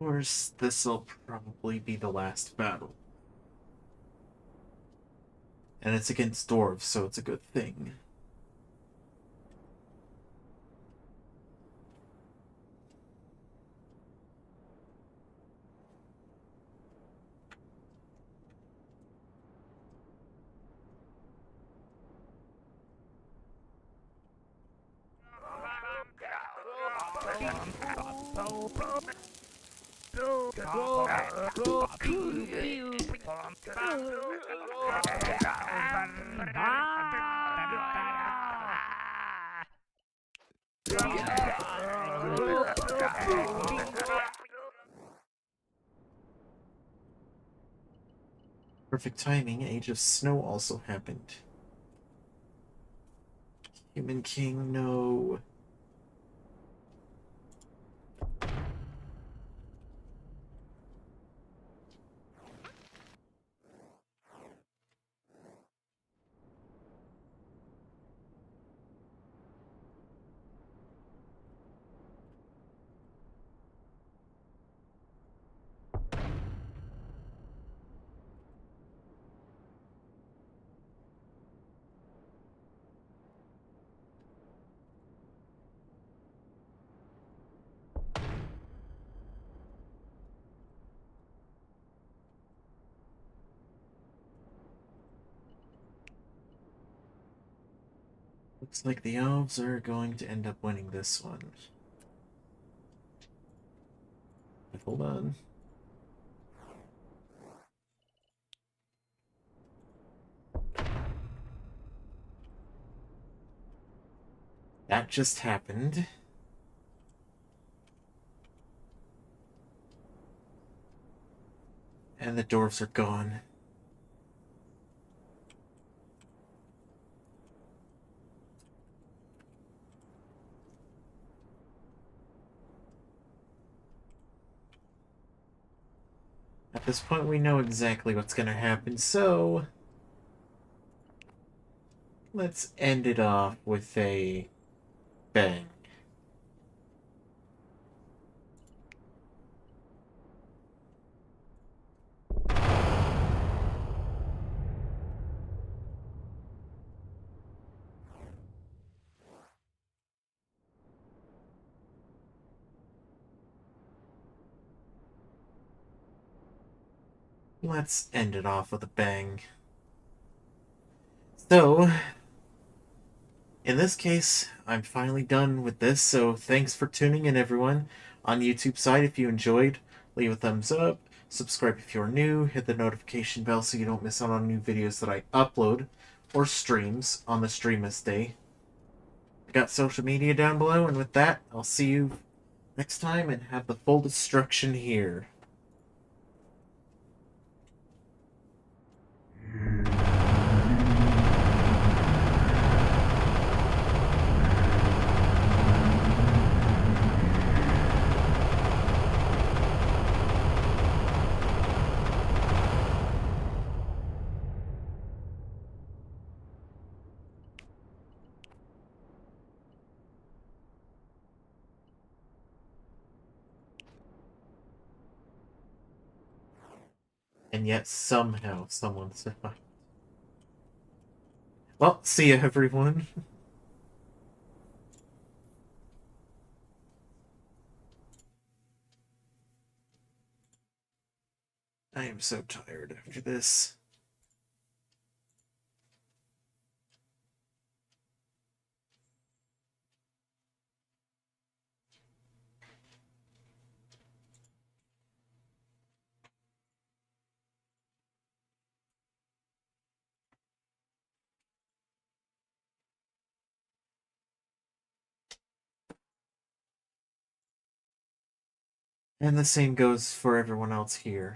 Of course, this'll probably be the last battle. And it's against dwarves, so it's a good thing. Perfect timing, Age of Snow also happened. Human King, no. Looks like the elves are going to end up winning this one. But hold on. That just happened. And the dwarves are gone. At this point, we know exactly what's going to happen, so let's end it off with a bang. Let's end it off with a bang. So, in this case, I'm finally done with this, so thanks for tuning in, everyone. On YouTube side, if you enjoyed, leave a thumbs up, subscribe if you're new, hit the notification bell so you don't miss out on new videos that I upload or streams on the Streammas day. I got social media down below, and with that, I'll see you next time and have the full destruction here. And yet somehow someone survived. Well, see ya, everyone. I am so tired after this. And the same goes for everyone else here.